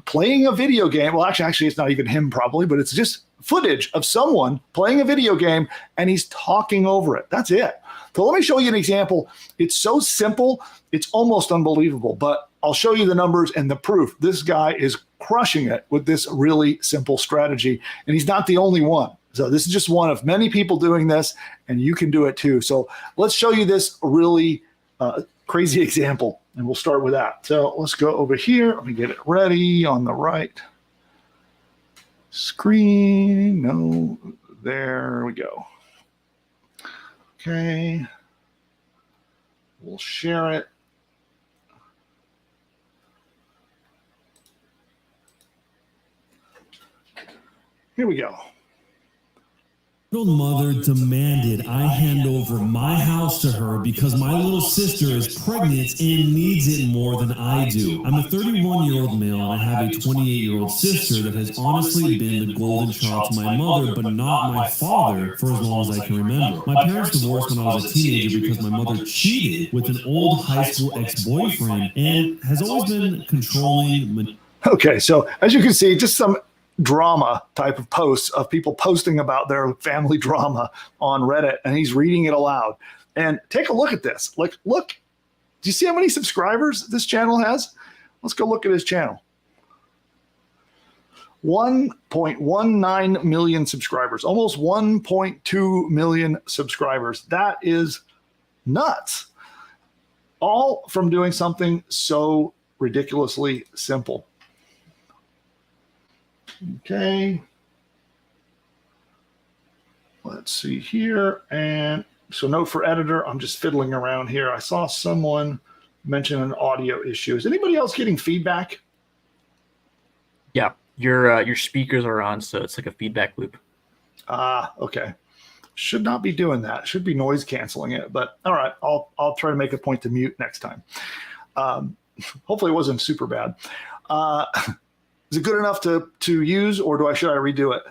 playing a video game. Well, actually, it's not even him probably, but it's just footage of someone playing a video game and he's talking over it. That's it. So let me show you an example. It's so simple, it's almost unbelievable, but I'll show you the numbers and the proof. This guy is crushing it with this really simple strategy, and he's not the only one. So this is just one of many people doing this, and you can do it too. So let's show you this really crazy example, and we'll start with that. So let's go over here. Let me get it ready on the right screen. No, there we go. Okay. We'll share it. Here we go. Little mother demanded I hand over my house to her because my little sister is pregnant and needs it more than I do. I'm a 31-year-old male and I have a 28-year-old sister that has honestly been the golden child to my mother, but not my father for as long as I can remember. My parents divorced when I was a teenager because my mother cheated with an old high school ex-boyfriend and has always been controlling. Okay, so as you can see, just some drama type of posts of people posting about their family drama on Reddit, and he's reading it aloud. And take a look at this. Like, look, do you see how many subscribers this channel has? Let's go look at his channel. 1.19 million subscribers, almost 1.2 million subscribers. That is nuts. All from doing something so ridiculously simple. Okay, let's see here. And so note for editor, I'm just fiddling around here. I saw someone mention an audio issue. Is anybody else getting feedback? Yeah, your speakers are on, so it's like a feedback loop. Okay. Should not be doing that. Should be noise canceling it, but all right, I'll try to make a point to mute next time. Hopefully it wasn't super bad. Is it good enough to use, or should I redo it?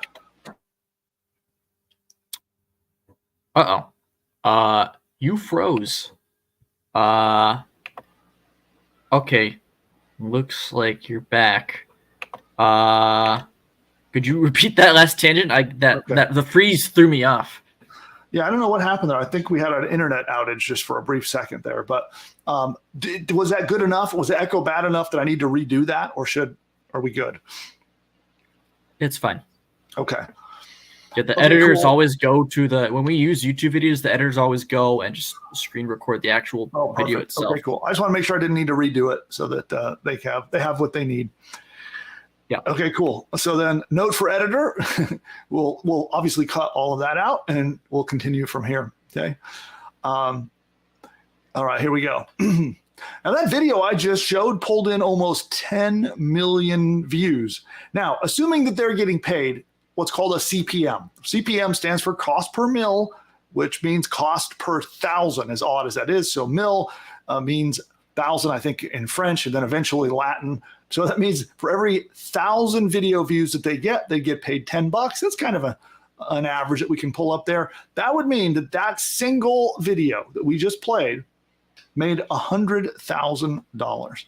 You froze. Okay. Looks like you're back. Could you repeat that last tangent? The freeze threw me off. Yeah, I don't know what happened there. I think we had an internet outage just for a brief second there, but was that good enough? Was the echo bad enough that I need to redo that, or are we good? It's fine. Okay. Yeah, the editors always go to when we use YouTube videos, the editors always go and just screen record the actual video itself. Okay, cool. I just want to make sure I didn't need to redo it so that they have what they need. Yeah. Okay, cool. So then note for editor, we'll obviously cut all of that out and we'll continue from here. Okay. All right, here we go. Now that video I just showed pulled in almost 10 million views. Now, assuming that they're getting paid what's called a CPM. CPM stands for cost per mil, which means cost per thousand, as odd as that is. So mil means thousand, I think, in French, and then eventually Latin. So that means for every 1,000 video views that they get paid $10. That's kind of an average that we can pull up there. That would mean that single video that we just played made $100,000.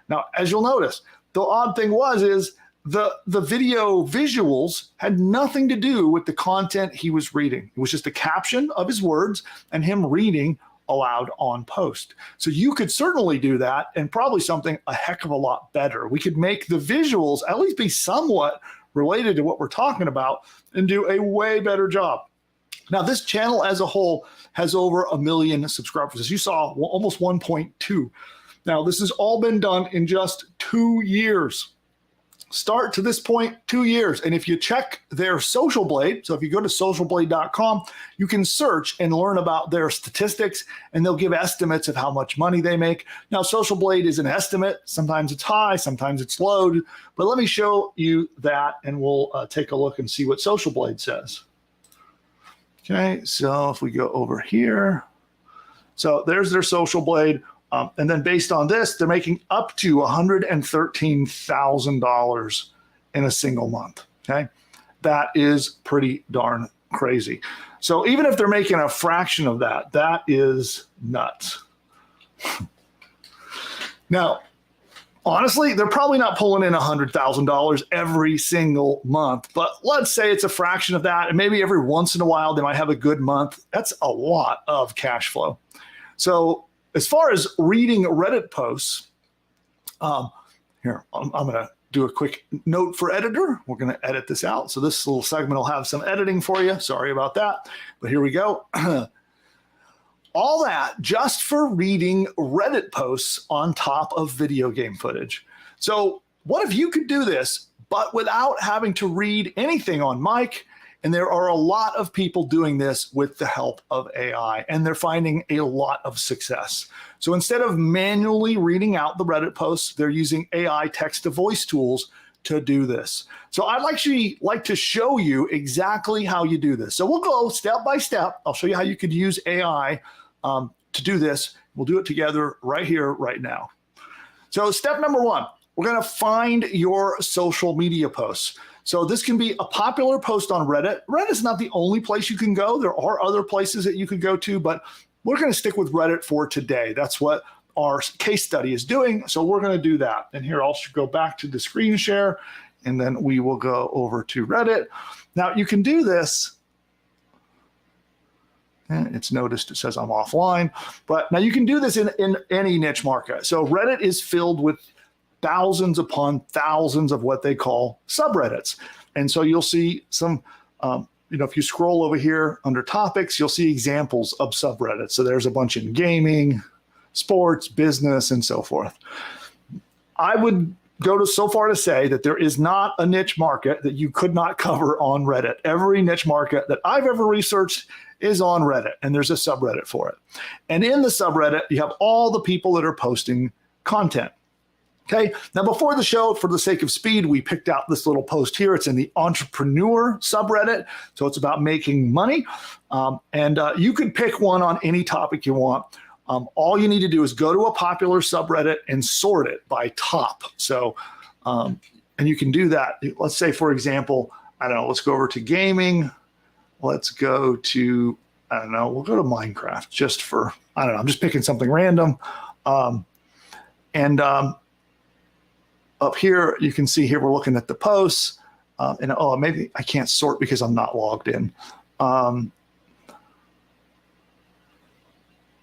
Now, as you'll notice, the odd thing is the video visuals had nothing to do with the content he was reading. It was just a caption of his words and him reading aloud on post. So you could certainly do that, and probably something a heck of a lot better. We could make the visuals at least be somewhat related to what we're talking about and do a way better job. Now, this channel as a whole has over 1 million subscribers. As you saw, almost 1.2. Now, this has all been done in just 2 years. Start to this point, 2 years. And if you check their Social Blade, so if you go to socialblade.com, you can search and learn about their statistics, and they'll give estimates of how much money they make. Now, Social Blade is an estimate. Sometimes it's high, sometimes it's low. But let me show you that, and we'll take a look and see what Social Blade says. Okay, so if we go over here, so there's their Social Blade. And then based on this, they're making up to $113,000 in a single month. Okay, that is pretty darn crazy. So even if they're making a fraction of that, that is nuts. Now, honestly, they're probably not pulling in $100,000 every single month, but let's say it's a fraction of that, and maybe every once in a while they might have a good month. That's a lot of cash flow. So as far as reading Reddit posts, here, I'm going to do a quick note for editor. We're going to edit this out. So this little segment will have some editing for you. Sorry about that, but here we go. All that just for reading Reddit posts on top of video game footage. So what if you could do this, but without having to read anything on mic? And there are a lot of people doing this with the help of AI, and they're finding a lot of success. So instead of manually reading out the Reddit posts, they're using AI text-to-voice tools to do this. So I'd actually like to show you exactly how you do this. So we'll go step by step. I'll show you how you could use AI to do this. We'll do it together right here, right now. So step number one, we're going to find your social media posts. So this can be a popular post on Reddit. Reddit is not the only place you can go. There are other places that you could go to, but we're going to stick with Reddit for today. That's what our case study is doing. So we're going to do that. And here I'll go back to the screen share, and then we will go over to Reddit. Now you can do this. And it's noticed it says I'm offline, but now you can do this in any niche market. So Reddit is filled with thousands upon thousands of what they call subreddits. And so you'll see some, if you scroll over here under topics, you'll see examples of subreddits. So there's a bunch in gaming, sports, business, and so forth. I would go so far to say that there is not a niche market that you could not cover on Reddit. Every niche market that I've ever researched is on Reddit, and there's a subreddit for it. And in the subreddit, you have all the people that are posting content. Okay, now before the show, for the sake of speed, we picked out this little post here. It's in the entrepreneur subreddit, so it's about making money. And you can pick one on any topic you want. All you need to do is go to a popular subreddit and sort it by top. So, and you can do that. Let's say, for example, I don't know, let's go over to gaming. Let's go to, I don't know, we'll go to Minecraft just for, I don't know, I'm just picking something random. Up here, you can see here, we're looking at the posts. Maybe I can't sort because I'm not logged in.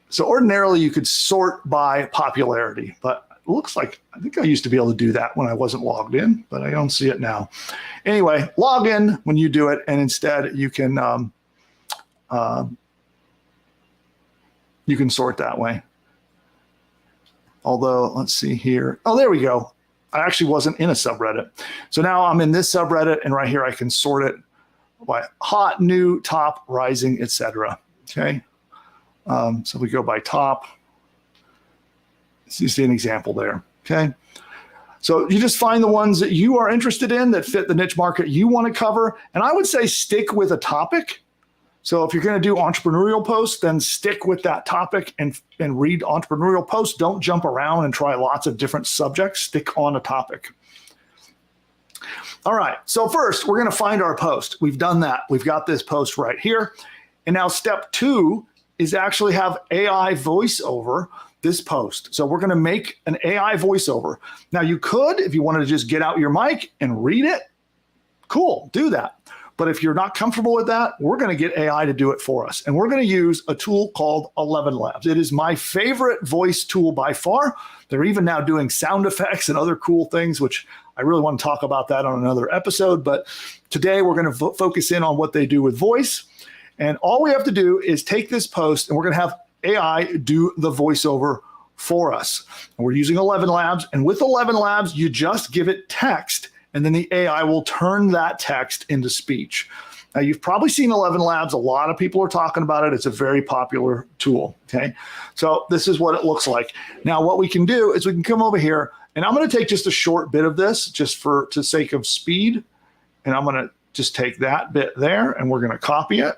So ordinarily you could sort by popularity, but it looks like, I think I used to be able to do that when I wasn't logged in, but I don't see it now. Anyway, log in when you do it, and instead you can sort that way. Although, let's see here. Oh, there we go. I actually wasn't in a subreddit. So now I'm in this subreddit, and right here I can sort it by hot, new, top, rising, etc. Okay. So we go by top. So you see an example there. Okay. So you just find the ones that you are interested in that fit the niche market you want to cover. And I would say stick with a topic. So if you're going to do entrepreneurial posts, then stick with that topic and read entrepreneurial posts. Don't jump around and try lots of different subjects. Stick on a topic. All right. So first, we're going to find our post. We've done that. We've got this post right here. And now step 2 is actually have AI voice over this post. So we're going to make an AI voiceover. Now you could, if you wanted to just get out your mic and read it, cool, do that. But if you're not comfortable with that, we're going to get AI to do it for us. And we're going to use a tool called 11 Labs. It is my favorite voice tool by far. They're even now doing sound effects and other cool things, which I really want to talk about that on another episode. But today we're going to focus in on what they do with voice. And all we have to do is take this post, and we're going to have AI do the voiceover for us. And we're using 11 Labs. And with 11 Labs, you just give it text, and then the AI will turn that text into speech. Now, you've probably seen 11 Labs. A lot of people are talking about it. It's a very popular tool, okay? So this is what it looks like. Now, what we can do is we can come over here, and I'm going to take just a short bit of this just for the sake of speed, and I'm going to just take that bit there, and we're going to copy it.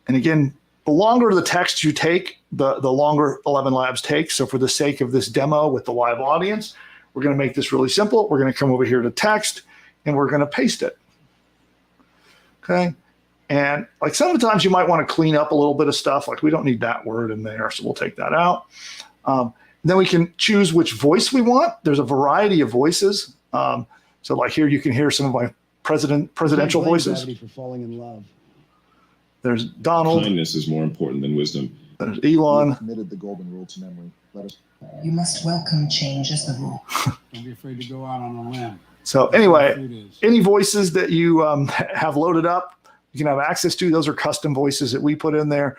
And again, the longer the text you take, the longer 11 Labs takes. So for the sake of this demo with the live audience, we're going to make this really simple. We're going to come over here to text, and we're going to paste it. Okay. And like sometimes you might want to clean up a little bit of stuff. Like we don't need that word in there, so we'll take that out. Then we can choose which voice we want. There's a variety of voices. So like here, you can hear some of my presidential voices. For falling in love. There's Donald. Kindness is more important than wisdom. There's Elon. We've committed the golden rule to memory. Let us. You must welcome change as the rule. Don't be afraid to go out on a limb. So anyway, any voices that you have loaded up, you can have access to. Those are custom voices that we put in there.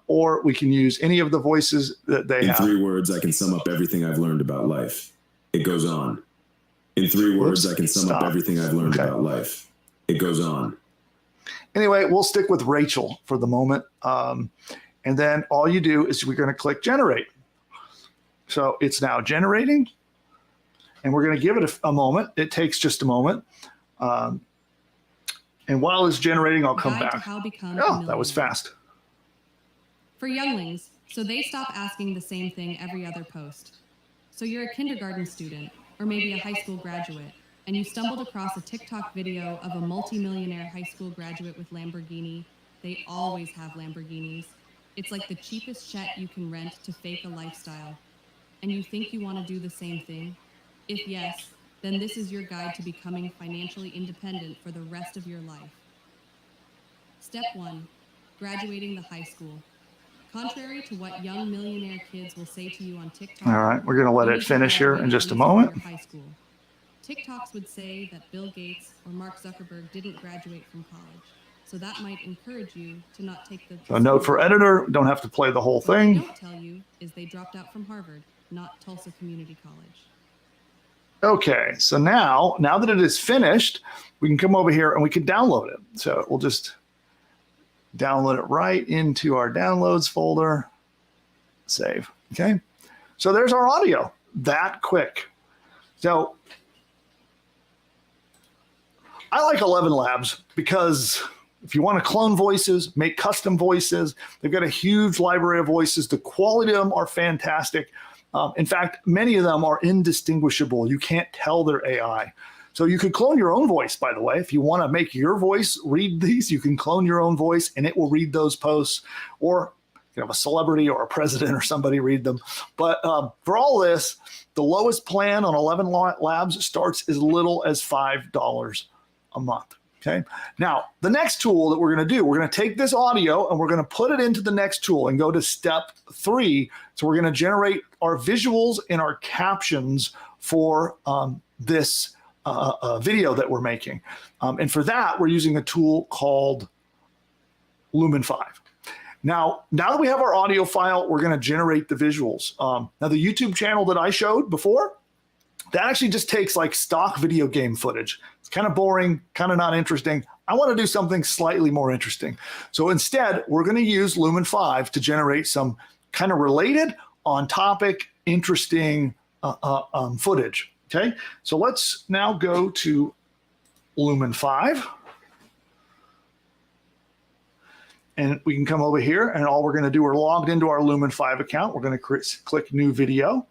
Or we can use any of the voices that they have. In 3 words, I can sum up everything I've learned about life. It goes on. In 3 words, I can sum up everything I've learned about life. It goes on. Anyway, we'll stick with Rachel for the moment. And then all you do is we're going to click generate. So it's now generating. And we're going to give it a moment. It takes just a moment. And while it's generating, I'll come back. Oh, that was fast. For younglings, so they stop asking the same thing every other post. So you're a kindergarten student, or maybe a high school graduate, and you stumbled across a TikTok video of a multi-millionaire high school graduate with Lamborghini. They always have Lamborghinis. It's like the cheapest jet you can rent to fake a lifestyle. And you think you want to do the same thing? If yes, then this is your guide to becoming financially independent for the rest of your life. Step 1. Graduating the high school. Contrary to what young millionaire kids will say to you on TikTok. All right, we're going to let it finish here in just a moment. High school. TikToks would say that Bill Gates or Mark Zuckerberg didn't graduate from college. So that might encourage you to not take the... So a note for editor, don't have to play the whole thing. What they don't tell you is they dropped out from Harvard, not Tulsa Community College. Okay, so now that it is finished, we can come over here and we can download it. So we'll just download it right into our downloads folder, save, okay? So there's our audio, that quick. So I like 11 Labs because if you want to clone voices, make custom voices, they've got a huge library of voices. The quality of them are fantastic. In fact, many of them are indistinguishable. You can't tell they're AI. So you could clone your own voice, by the way. If you want to make your voice read these, you can clone your own voice and it will read those posts, or you have a celebrity or a president or somebody read them. But for all this, the lowest plan on 11 Labs starts as little as $5 a month. Okay. Now, the next tool that we're going to do, we're going to take this audio and we're going to put it into the next tool and go to step 3. So we're going to generate our visuals and our captions for this video that we're making. And for that, we're using a tool called Lumen 5. Now that we have our audio file, we're going to generate the visuals. Now, the YouTube channel that I showed before, that actually just takes like stock video game footage. It's kind of boring, kind of not interesting. I want to do something slightly more interesting. So instead, we're going to use Lumen 5 to generate some kind of related, on topic, interesting footage. Okay, so let's now go to Lumen 5. And we can come over here, and all we're going to do, we're logged into our Lumen 5 account. We're going to click New Video.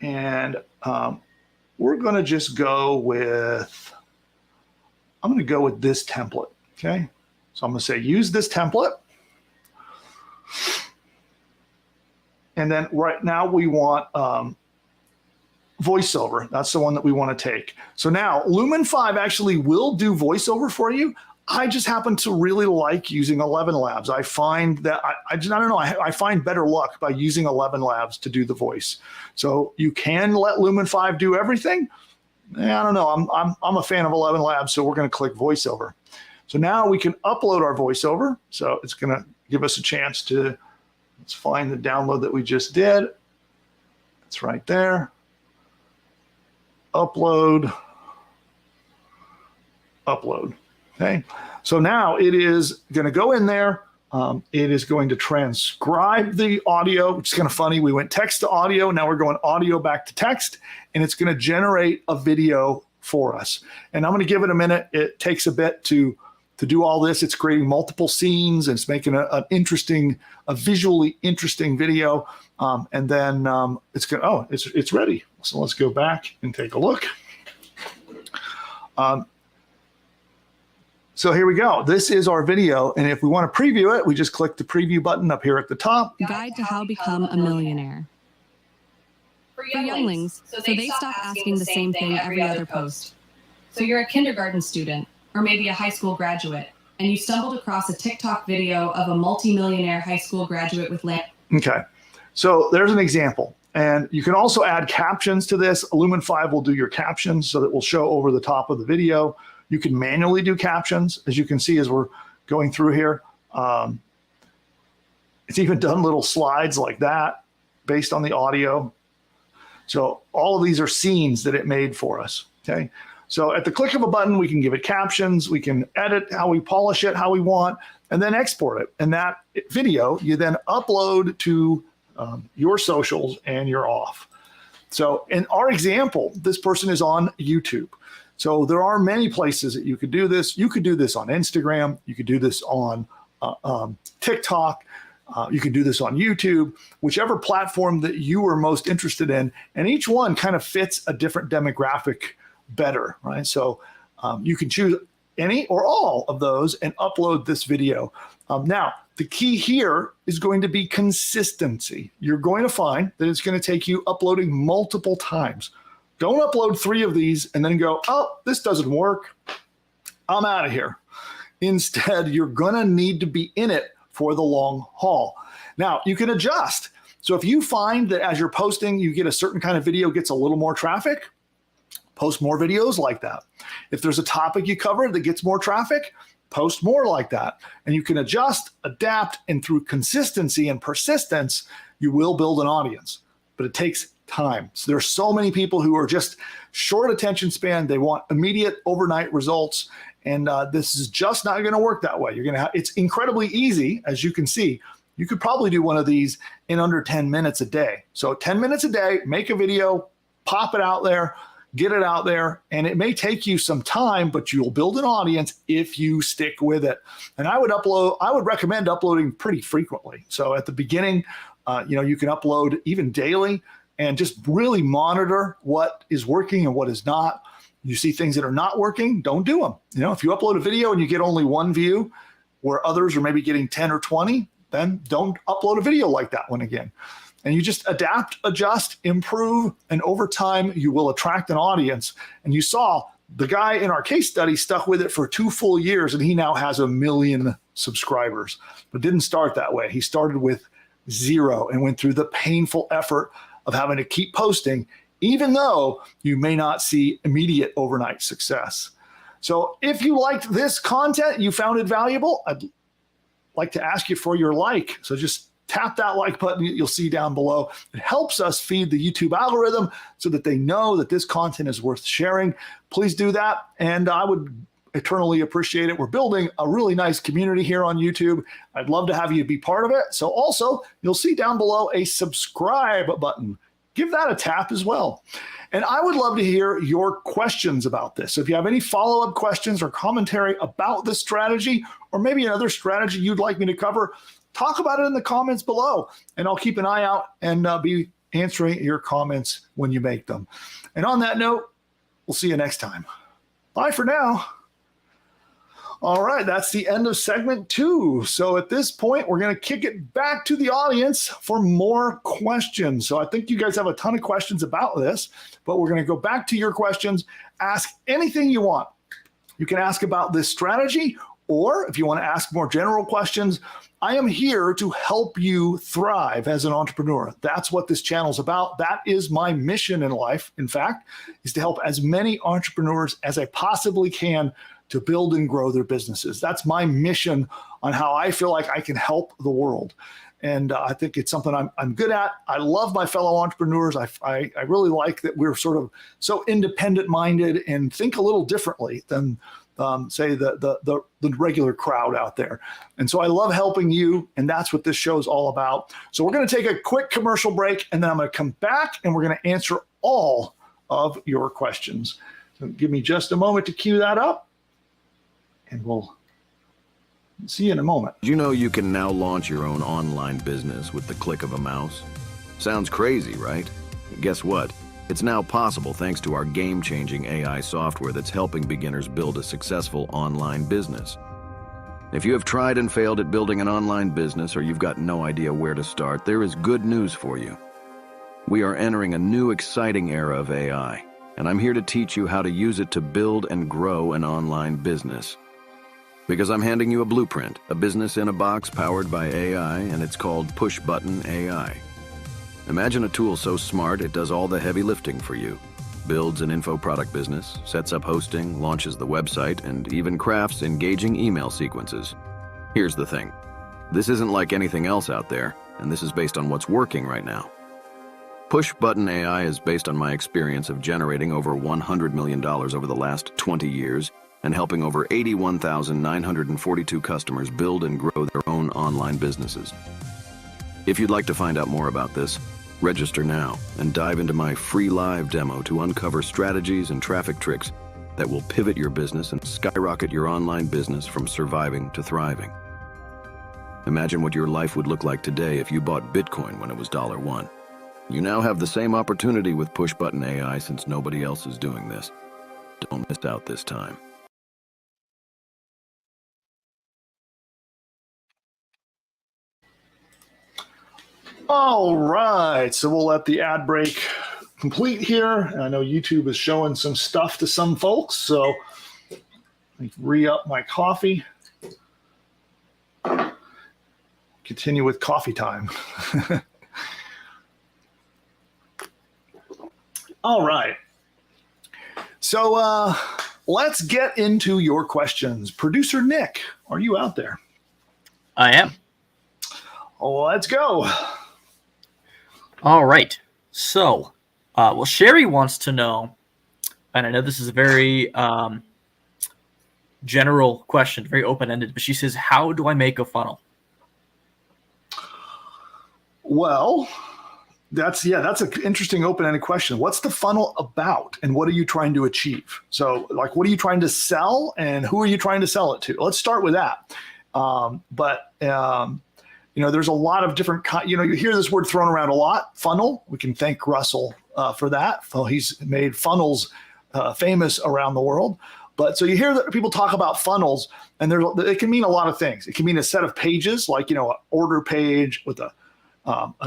And we're going to just go with, I'm going to go with this template. Okay, so I'm going to say use this template. And then right now we want voiceover. That's the one that we want to take. So now Lumen 5 actually will do voiceover for you. I just happen to really like using 11 Labs. I find that I don't know. I find better luck by using 11 Labs to do the voice. So you can let Lumen 5 do everything. I don't know. I'm a fan of 11 Labs, so we're going to click voiceover. So now we can upload our voiceover. So it's going to give us a chance to, let's find the download that we just did. It's right there. Upload. Okay, so now it is going to go in there. It is going to transcribe the audio, which is kind of funny. We went text to audio. Now we're going audio back to text, and it's going to generate a video for us. And I'm going to give it a minute. It takes a bit to do all this. It's creating multiple scenes, and it's making a visually interesting video. And then it's going. Oh, it's ready. So let's go back and take a look. So here we go. This is our video. And if we want to preview it, we just click the preview button up here at the top. Guide to how become a millionaire. For younglings, so they stop asking the same thing every other post. So you're a kindergarten student, or maybe a high school graduate, and you stumbled across a TikTok video of a multi-millionaire high school graduate with land. Okay, so there's an example. And you can also add captions to this. Lumen 5 will do your captions, so that will show over the top of the video. You can manually do captions, as you can see as we're going through here. It's even done little slides like that based on the audio. So all of these are scenes that it made for us, okay? So at the click of a button, we can give it captions, we can edit how we polish it, how we want, and then export it. And that video, you then upload to your socials and you're off. So in our example, this person is on YouTube. So there are many places that you could do this. You could do this on Instagram. You could do this on TikTok. You could do this on YouTube, whichever platform that you are most interested in. And each one kind of fits a different demographic better, right? So you can choose any or all of those and upload this video. Now, the key here is going to be consistency. You're going to find that it's going to take you uploading multiple times. Don't upload 3 of these and then go, oh, this doesn't work. I'm out of here. Instead, you're going to need to be in it for the long haul. Now, you can adjust. So if you find that as you're posting, you get a certain kind of video gets a little more traffic, post more videos like that. If there's a topic you cover that gets more traffic, post more like that. And you can adjust, adapt, and through consistency and persistence, you will build an audience. But it takes time. So there's so many people who are just short attention span. They want immediate overnight results. And this is just not going to work that way. You're going to have, it's incredibly easy, as you can see. You could probably do one of these in under 10 minutes a day. So 10 minutes a day, make a video, pop it out there, get it out there. And it may take you some time, but you'll build an audience if you stick with it. And I would recommend uploading pretty frequently. So at the beginning, you can upload even daily and just really monitor what is working and what is not. You see things that are not working, don't do them. If you upload a video and you get only 1 view where others are maybe getting 10 or 20, then don't upload a video like that one again. And you just adapt, adjust, improve, and over time you will attract an audience. And you saw the guy in our case study stuck with it for 2 full years, and he now has 1 million subscribers. But didn't start that way. He started with 0 and went through the painful effort of having to keep posting, even though you may not see immediate overnight success. So if you liked this content, you found it valuable, I'd like to ask you for your like. So just tap that like button you'll see down below. It helps us feed the YouTube algorithm so that they know that this content is worth sharing. Please do that, and I would eternally appreciate it. We're building a really nice community here on YouTube. I'd love to have you be part of it. So also, you'll see down below a subscribe button. Give that a tap as well. And I would love to hear your questions about this. So if you have any follow-up questions or commentary about this strategy, or maybe another strategy you'd like me to cover, talk about it in the comments below, and I'll keep an eye out and be answering your comments when you make them. And on that note, we'll see you next time. Bye for now. All right, that's the end of segment 2. So at this point, we're going to kick it back to the audience for more questions. So I think you guys have a ton of questions about this, but we're going to go back to your questions. Ask anything you want. You can ask about this strategy, or if you want to ask more general questions, I am here to help you thrive as an entrepreneur. That's what this channel is about. That is my mission in life, in fact, is to help as many entrepreneurs as I possibly can to build and grow their businesses. That's my mission on how I feel like I can help the world. And I think it's something I'm good at. I love my fellow entrepreneurs. I really like that we're sort of so independent-minded and think a little differently than, say, the regular crowd out there. And so I love helping you, and that's what this show is all about. So we're going to take a quick commercial break, and then I'm going to come back, and we're going to answer all of your questions. So give me just a moment to cue that up, and we'll see you in a moment. You know you can now launch your own online business with the click of a mouse? Sounds crazy, right? Guess what? It's now possible thanks to our game-changing AI software that's helping beginners build a successful online business. If you have tried and failed at building an online business, or you've got no idea where to start, there is good news for you. We are entering a new exciting era of AI, and I'm here to teach you how to use it to build and grow an online business. Because I'm handing you a blueprint, a business in a box powered by AI, and it's called PushButton AI. Imagine a tool so smart it does all the heavy lifting for you. Builds an info product business, sets up hosting, launches the website, and even crafts engaging email sequences. Here's the thing. This isn't like anything else out there, and this is based on what's working right now. PushButton AI is based on my experience of generating over $100 million over the last 20 years and helping over 81,942 customers build and grow their own online businesses. If you'd like to find out more about this, Register now and dive into my free live demo to uncover strategies and traffic tricks that will pivot your business and skyrocket your online business from surviving to thriving. Imagine what your life would look like today if you bought Bitcoin when it was $1. You now have the same opportunity with PushButton AI since nobody else is doing this. Don't miss out this time. All right, so we'll let the ad break complete here. And I know YouTube is showing some stuff to some folks, so let me re-up my coffee. Continue with coffee time. All right. So let's get into your questions. Producer Nick, are you out there? I am. Let's go. All right. So, well, Sherry wants to know, and I know this is a very general question, very open-ended, but she says, how do I make a funnel? Well, that's an interesting open-ended question. What's the funnel about, and what are you trying to achieve? So, like, what are you trying to sell, and who are you trying to sell it to? Let's start with that. There's a lot of different, you hear this word thrown around a lot, funnel. We can thank Russell for that. Well, he's made funnels famous around the world. But so you hear that people talk about funnels, and it can mean a lot of things. It can mean a set of pages, like, an order page with an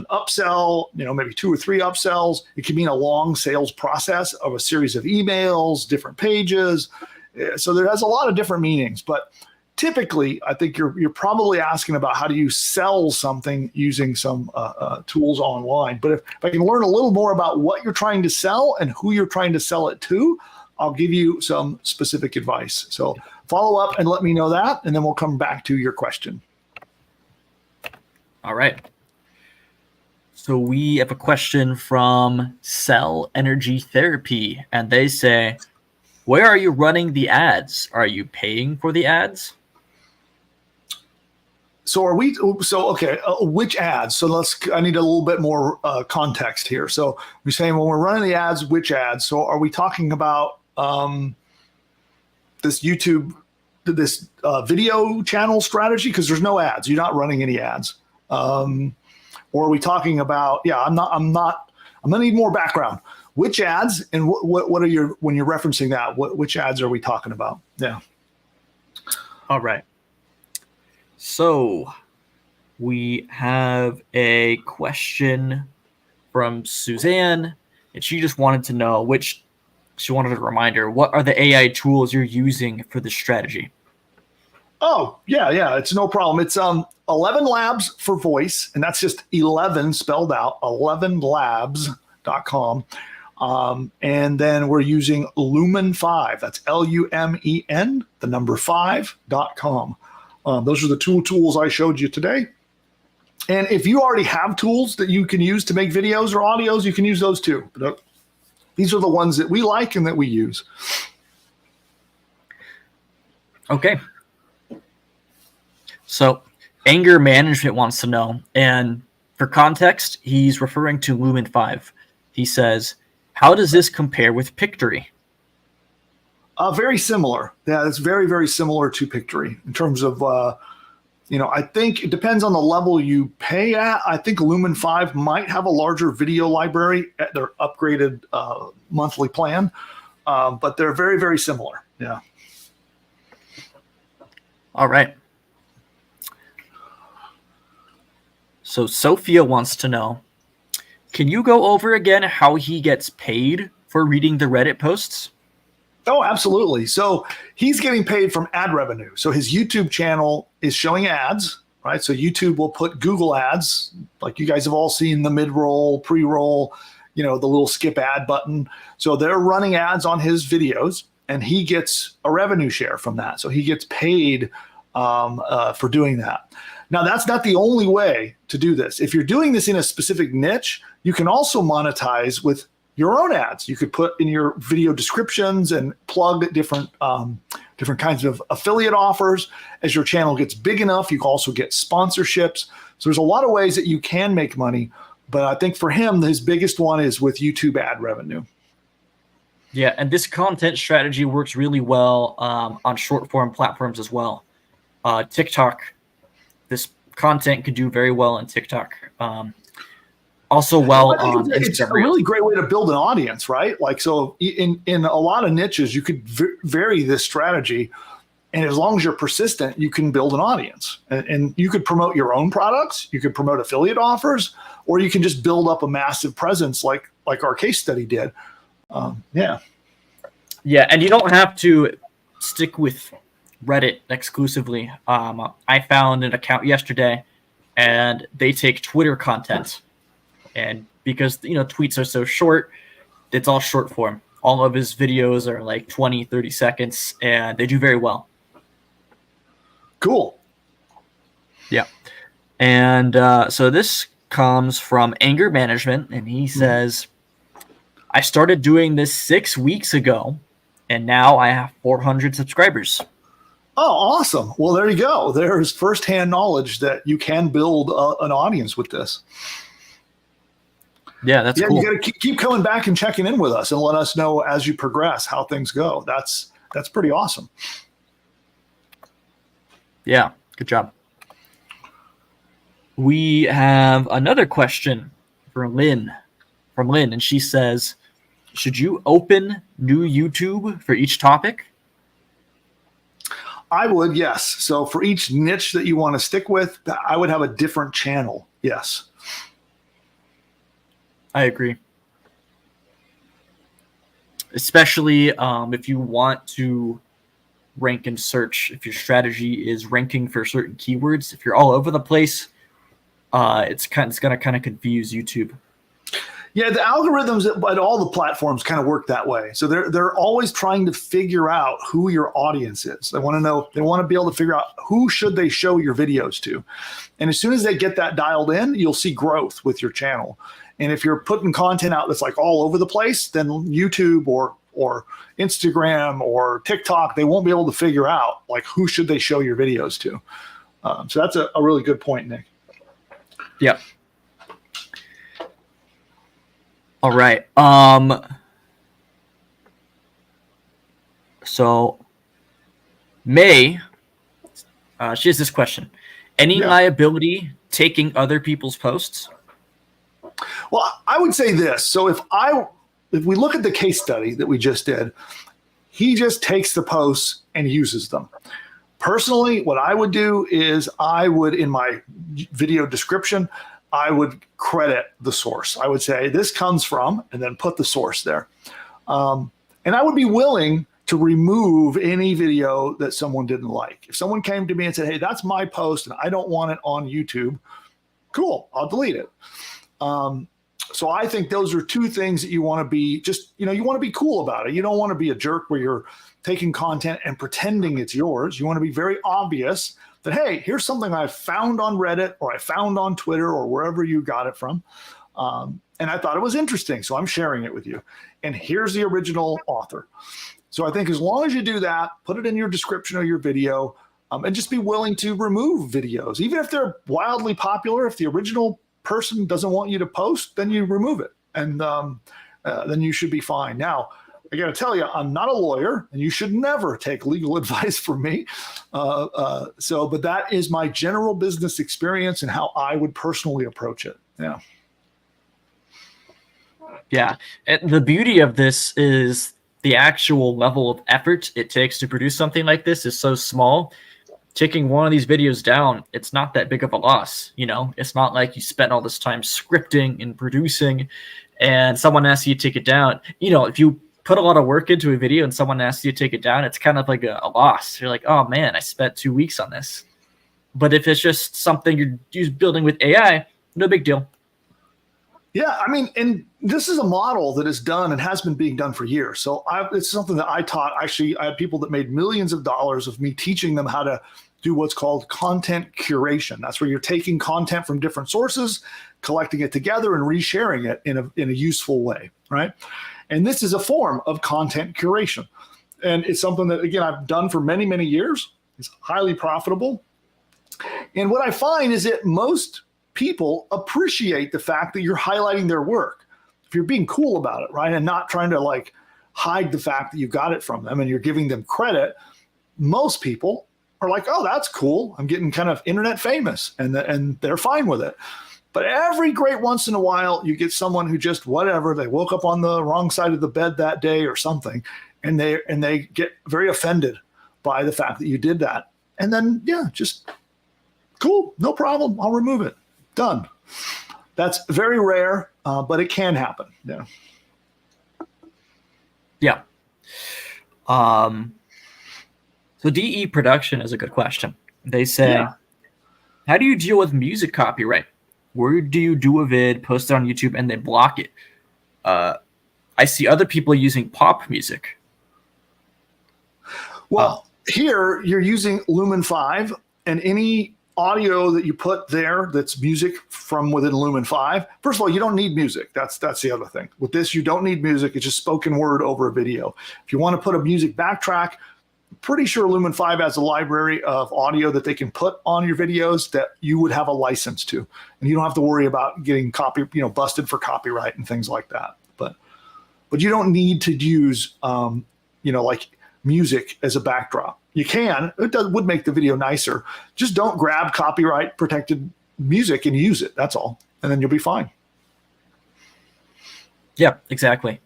upsell, maybe 2 or 3 upsells. It can mean a long sales process of a series of emails, different pages. So there has a lot of different meanings, but typically, I think you're probably asking about how do you sell something using some tools online. But if I can learn a little more about what you're trying to sell and who you're trying to sell it to, I'll give you some specific advice. So follow up and let me know that, and then we'll come back to your question. All right. So we have a question from Cell Energy Therapy, and they say, where are you running the ads? Are you paying for the ads? So which ads? So I need a little bit more context here. So we're saying when we're running the ads, which ads? So are we talking about this YouTube, this video channel strategy? Because there's no ads. You're not running any ads. Or are we talking about, I'm gonna need more background. Which ads and what are when you're referencing that, which ads are we talking about? Yeah. All right. So we have a question from Suzanne, and she just wanted to know she wanted a reminder, what are the AI tools you're using for this strategy? Oh, yeah, it's no problem. It's 11 Labs for voice, and that's just 11 spelled out, 11labs.com. And then we're using Lumen 5. That's LUMEN, the number 5.com. Those are the tools I showed you today. And if you already have tools that you can use to make videos or audios, you can use those too. But these are the ones that we like and that we use. Okay. So Anger Management wants to know, and for context, he's referring to Lumen 5. He says, how does this compare with Pictory? Very similar. Yeah, it's very, very similar to Pictory in terms of, I think it depends on the level you pay at. I think Lumen 5 might have a larger video library at their upgraded monthly plan, but they're very, very similar. Yeah. All right. So Sophia wants to know, can you go over again how he gets paid for reading the Reddit posts? Oh, absolutely. So he's getting paid from ad revenue. So his YouTube channel is showing ads, right? So YouTube will put Google ads, like you guys have all seen the mid-roll, pre-roll, the little skip ad button. So they're running ads on his videos, and he gets a revenue share from that. So he gets paid for doing that. Now, that's not the only way to do this. If you're doing this in a specific niche, you can also monetize with your own ads. You could put in your video descriptions and plug different kinds of affiliate offers. As your channel gets big enough, you can also get sponsorships. So there's a lot of ways that you can make money, But I think for him, his biggest one is with YouTube ad revenue. Yeah, and this content strategy works really well on short form platforms as well. TikTok, this content could do very well on TikTok. Also well on Instagram. It's a really great way to build an audience, right? Like, so in a lot of niches, you could vary this strategy. And as long as you're persistent, you can build an audience. And you could promote your own products, you could promote affiliate offers, or you can just build up a massive presence like our case study did. Yeah, and you don't have to stick with Reddit exclusively. I found an account yesterday, and they take Twitter content. And because, tweets are so short, it's all short form. All of his videos are like 20, 30 seconds, and they do very well. Cool. Yeah. And so this comes from Anger Management, and he says, I started doing this 6 weeks ago, and now I have 400 subscribers. Oh, awesome. Well, there you go. There's firsthand knowledge that you can build an audience with this. Yeah, that's cool. You got to keep coming back and checking in with us and let us know as you progress how things go. That's pretty awesome. Yeah, good job. We have another question for Lynn, from Lynn, and she says, should you open new YouTube for each topic? I would, yes. So for each niche that you want to stick with, I would have a different channel. Yes. I agree. Especially if you want to rank and search, if your strategy is ranking for certain keywords, if you're all over the place, it's going to kind of confuse YouTube. Yeah, the algorithms at all the platforms kind of work that way. So they're always trying to figure out who your audience is. They want to know, they want to be able to figure out who should they show your videos to. And as soon as they get that dialed in, you'll see growth with your channel. And if you're putting content out that's like all over the place, then YouTube or Instagram or TikTok, they won't be able to figure out like who should they show your videos to. So that's a really good point, Nick. Yeah. All right. So May, she has this question. Any liability taking other people's posts? Well, I would say this. So if we look at the case study that we just did, he just takes the posts and uses them. Personally, what I would do is I would, in my video description, I would credit the source. I would say this comes from, and then put the source there. And I would be willing to remove any video that someone didn't like. If someone came to me and said, hey, that's my post and I don't want it on YouTube, cool, I'll delete it. So I think those are two things that you want to be you want to be cool about it. You don't want to be a jerk where you're taking content and pretending it's yours. You want to be very obvious that, hey, here's something I found on Reddit or I found on Twitter or wherever you got it from. And I thought it was interesting, so I'm sharing it with you. And here's the original author. So I think as long as you do that, put it in your description of your video, and just be willing to remove videos. Even if they're wildly popular, if the original person doesn't want you to post, then you remove it. And then you should be fine. Now, I got to tell you, I'm not a lawyer, and you should never take legal advice from me. But that is my general business experience and how I would personally approach it. Yeah. Yeah. The beauty of this is the actual level of effort it takes to produce something like this is so small. Taking one of these videos down, it's not that big of a loss. It's not like you spent all this time scripting and producing and someone asks you to take it down. If you put a lot of work into a video and someone asks you to take it down, it's kind of like a loss. You're like, oh man, I spent 2 weeks on this. But if it's just something you're building with AI, no big deal. Yeah, I mean, and this is a model that is done and has been being done for years. So it's something that I taught. Actually, I had people that made millions of dollars of me teaching them how to do what's called content curation. That's where you're taking content from different sources, collecting it together and resharing it in a useful way, right? And this is a form of content curation. And it's something that, again, I've done for many, many years. It's highly profitable. And what I find is that most people appreciate the fact that you're highlighting their work. If you're being cool about it, right, and not trying to like hide the fact that you got it from them and you're giving them credit, most people are like, oh, that's cool. I'm getting kind of internet famous, and they're fine with it. But every great once in a while, you get someone who just whatever, they woke up on the wrong side of the bed that day or something, and they get very offended by the fact that you did that. And then, yeah, just cool, no problem. I'll remove it. Done. That's very rare, but it can happen. Yeah. Yeah. So DE production is a good question. They say, how do you deal with music copyright? Where do you do a vid, post it on YouTube, and then block it? I see other people using pop music. Well, here you're using Lumen 5, and any audio that you put there that's music from within Lumen 5. First of all, you don't need music. That's the other thing. With this, you don't need music. It's just spoken word over a video. If you want to put a music backtrack, pretty sure Lumen 5 has a library of audio that they can put on your videos that you would have a license to, and you don't have to worry about getting busted for copyright and things like that. But you don't need to use like music as a backdrop. You can. Would make the video nicer. Just don't grab copyright protected music and use it. That's all, and then you'll be fine. Yeah, exactly.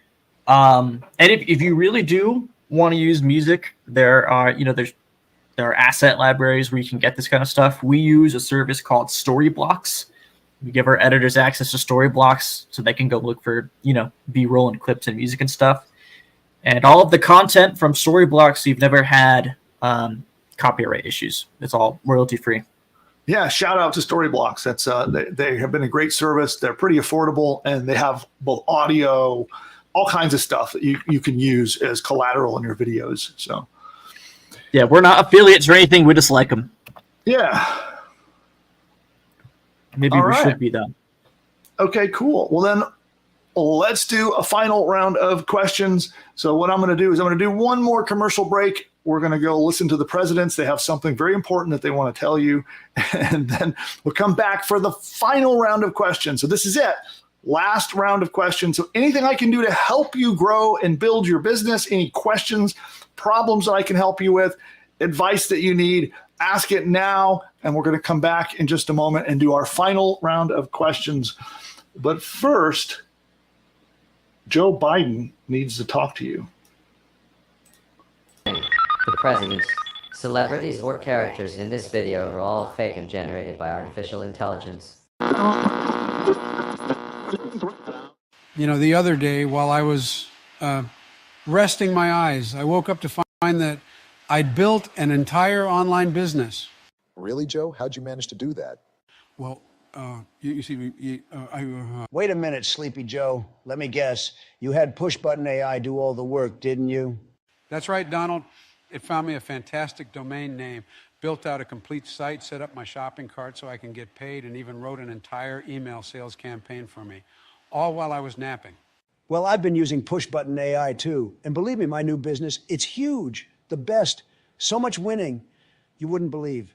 And if you really do want to use music, there are asset libraries where you can get this kind of stuff. We use a service called Storyblocks. We give our editors access to Storyblocks so they can go look for B-roll and clips and music and stuff. And all of the content from Storyblocks, you've never had copyright issues. It's all royalty free. Yeah, shout out to Storyblocks. That's they have been a great service. They're pretty affordable, and they have both audio, all kinds of stuff that you can use as collateral in your videos. So, yeah, we're not affiliates or anything. We just like them. Yeah. Maybe we should be though. Okay, cool. Well, then let's do a final round of questions. So what I'm going to do is I'm going to do one more commercial break. We're going to go listen to the presidents. They have something very important that they want to tell you. And then we'll come back for the final round of questions. So this is it. Last round of questions. So anything I can do to help you grow and build your business, any questions, problems that I can help you with, advice that you need, ask it now. And we're going to come back in just a moment and do our final round of questions. But first, Joe Biden needs to talk to you. The presidents, celebrities, or characters in this video are all fake and generated by artificial intelligence. The other day while I was resting my eyes, I woke up to find that I'd built an entire online business. Really, Joe? How'd you manage to do that? Well, you see, Wait a minute, Sleepy Joe. Let me guess. You had PushButton AI do all the work, didn't you? That's right, Donald. It found me a fantastic domain name, built out a complete site, set up my shopping cart so I can get paid, and even wrote an entire email sales campaign for me, all while I was napping. Well, I've been using PushButton AI too. And believe me, my new business, it's huge. The best. So much winning. You wouldn't believe.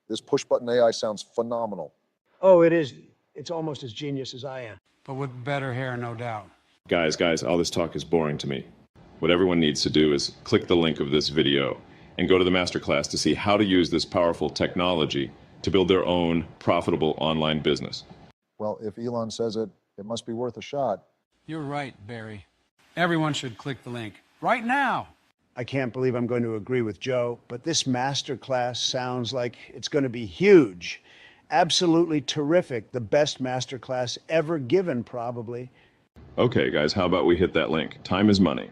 This PushButton AI sounds phenomenal. Oh, it is. It's almost as genius as I am. But with better hair, no doubt. Guys, all this talk is boring to me. What everyone needs to do is click the link of this video and go to the masterclass to see how to use this powerful technology to build their own profitable online business. Well, if Elon says it, it must be worth a shot. You're right, Barry. Everyone should click the link right now. I can't believe I'm going to agree with Joe, but this masterclass sounds like it's going to be huge. Absolutely terrific. The best masterclass ever given, probably. Okay, guys, how about we hit that link? Time is money.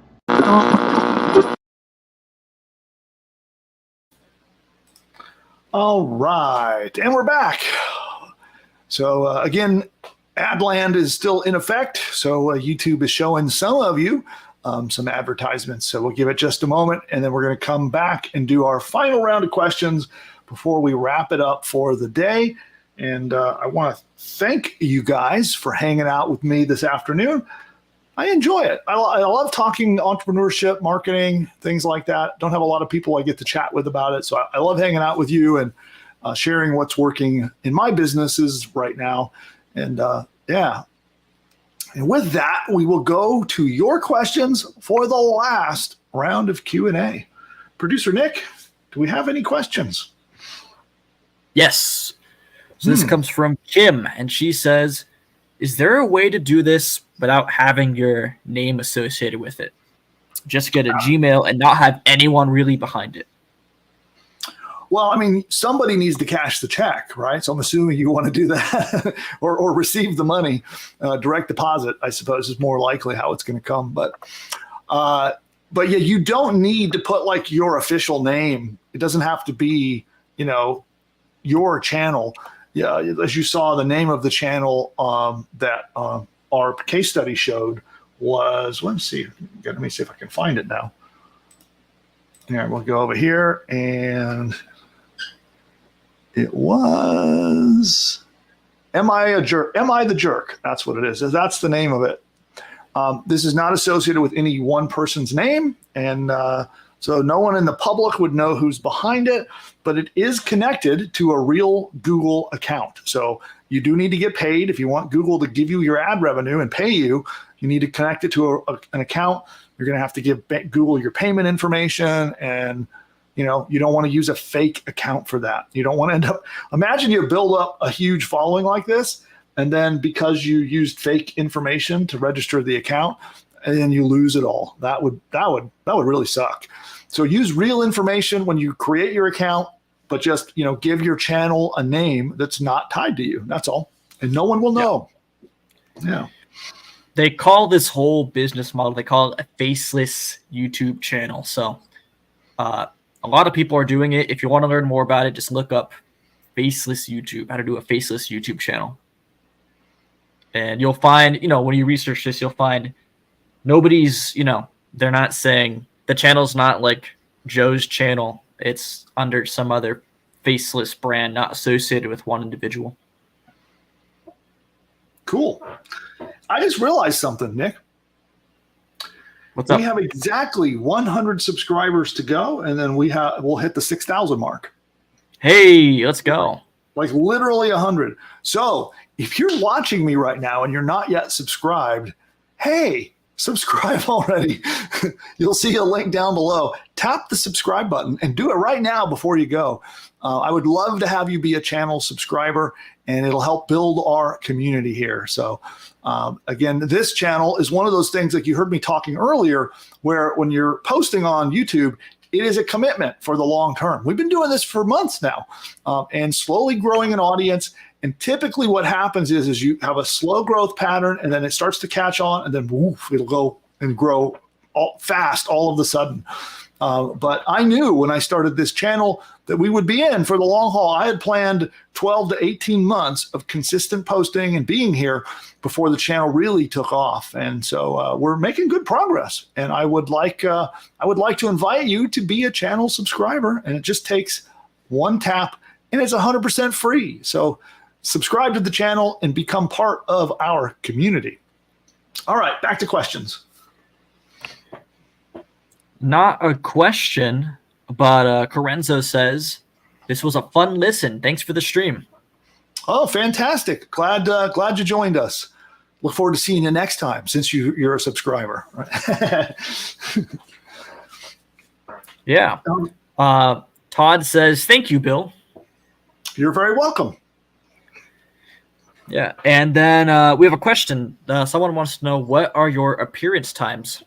All right, and we're back. So again, Adland is still in effect. So YouTube is showing some of you some advertisements. So we'll give it just a moment, and then we're going to come back and do our final round of questions before we wrap it up for the day. And I want to thank you guys for hanging out with me this afternoon. I enjoy it. I love talking entrepreneurship, marketing, things like that. Don't have a lot of people I get to chat with about it. So I love hanging out with you and sharing what's working in my businesses right now. And yeah. And with that, we will go to your questions for the last round of Q&A. Producer Nick, do we have any questions? Yes. So this comes from Kim, and she says, is there a way to do this without having your name associated with it? Just get a Gmail and not have anyone really behind it. Well, I mean, somebody needs to cash the check, right? So I'm assuming you want to do that or receive the money. Direct deposit, I suppose, is more likely how it's going to come. But yeah, you don't need to put like your official name. It doesn't have to be, your channel. Yeah, as you saw, the name of the channel that our case study showed was, let me see if I can find it now. Yeah, we'll go over here, and it was Am I a Jerk? Am I the Jerk? That's what it is. That's the name of it. This is not associated with any one person's name, and so no one in the public would know who's behind it, but it is connected to a real Google account. So you do need to get paid. If you want Google to give you your ad revenue and pay you, you need to connect it to an account. You're going to have to give Google your payment information, and you don't want to use a fake account for that. You don't want to end up, imagine you build up a huge following like this, and then because you used fake information to register the account, and then you lose it all. That would really suck. So use real information when you create your account, but just give your channel a name that's not tied to you. That's all, and no one will know. Yeah. They call this whole business model, they call it a faceless YouTube channel. So a lot of people are doing it. If you want to learn more about it, just look up faceless YouTube, how to do a faceless YouTube channel. And you'll find, when you research this, you'll find nobody's, they're not saying the channel's not like Joe's channel. It's under some other faceless brand, not associated with one individual. Cool. I just realized something, Nick. What's up? We have exactly 100 subscribers to go, and then we'll hit the 6,000 mark. Hey, let's go. Like literally 100. So if you're watching me right now and you're not yet subscribed, hey, subscribe already. You'll see a link down below. Tap the subscribe button and do it right now before you go. I would love to have you be a channel subscriber, and it'll help build our community here. So again, this channel is one of those things, like you heard me talking earlier, where when you're posting on YouTube, it is a commitment for the long term. We've been doing this for months now, and slowly growing an audience. And typically what happens is you have a slow growth pattern, and then it starts to catch on, and then woof, it'll go and grow fast all of a sudden. But I knew when I started this channel that we would be in for the long haul. I had planned 12 to 18 months of consistent posting and being here before the channel really took off. And so we're making good progress. And I would like to invite you to be a channel subscriber. And it just takes one tap, and it's 100% free. So subscribe to the channel and become part of our community. All right, back to questions. Not a question, but Corenzo says, this was a fun listen. Thanks for the stream. Oh, fantastic. Glad you joined us. Look forward to seeing you next time, since you're a subscriber. Yeah. Todd says, thank you, Bill. You're very welcome. Yeah. And then we have a question. Someone wants to know, what are your appearance times?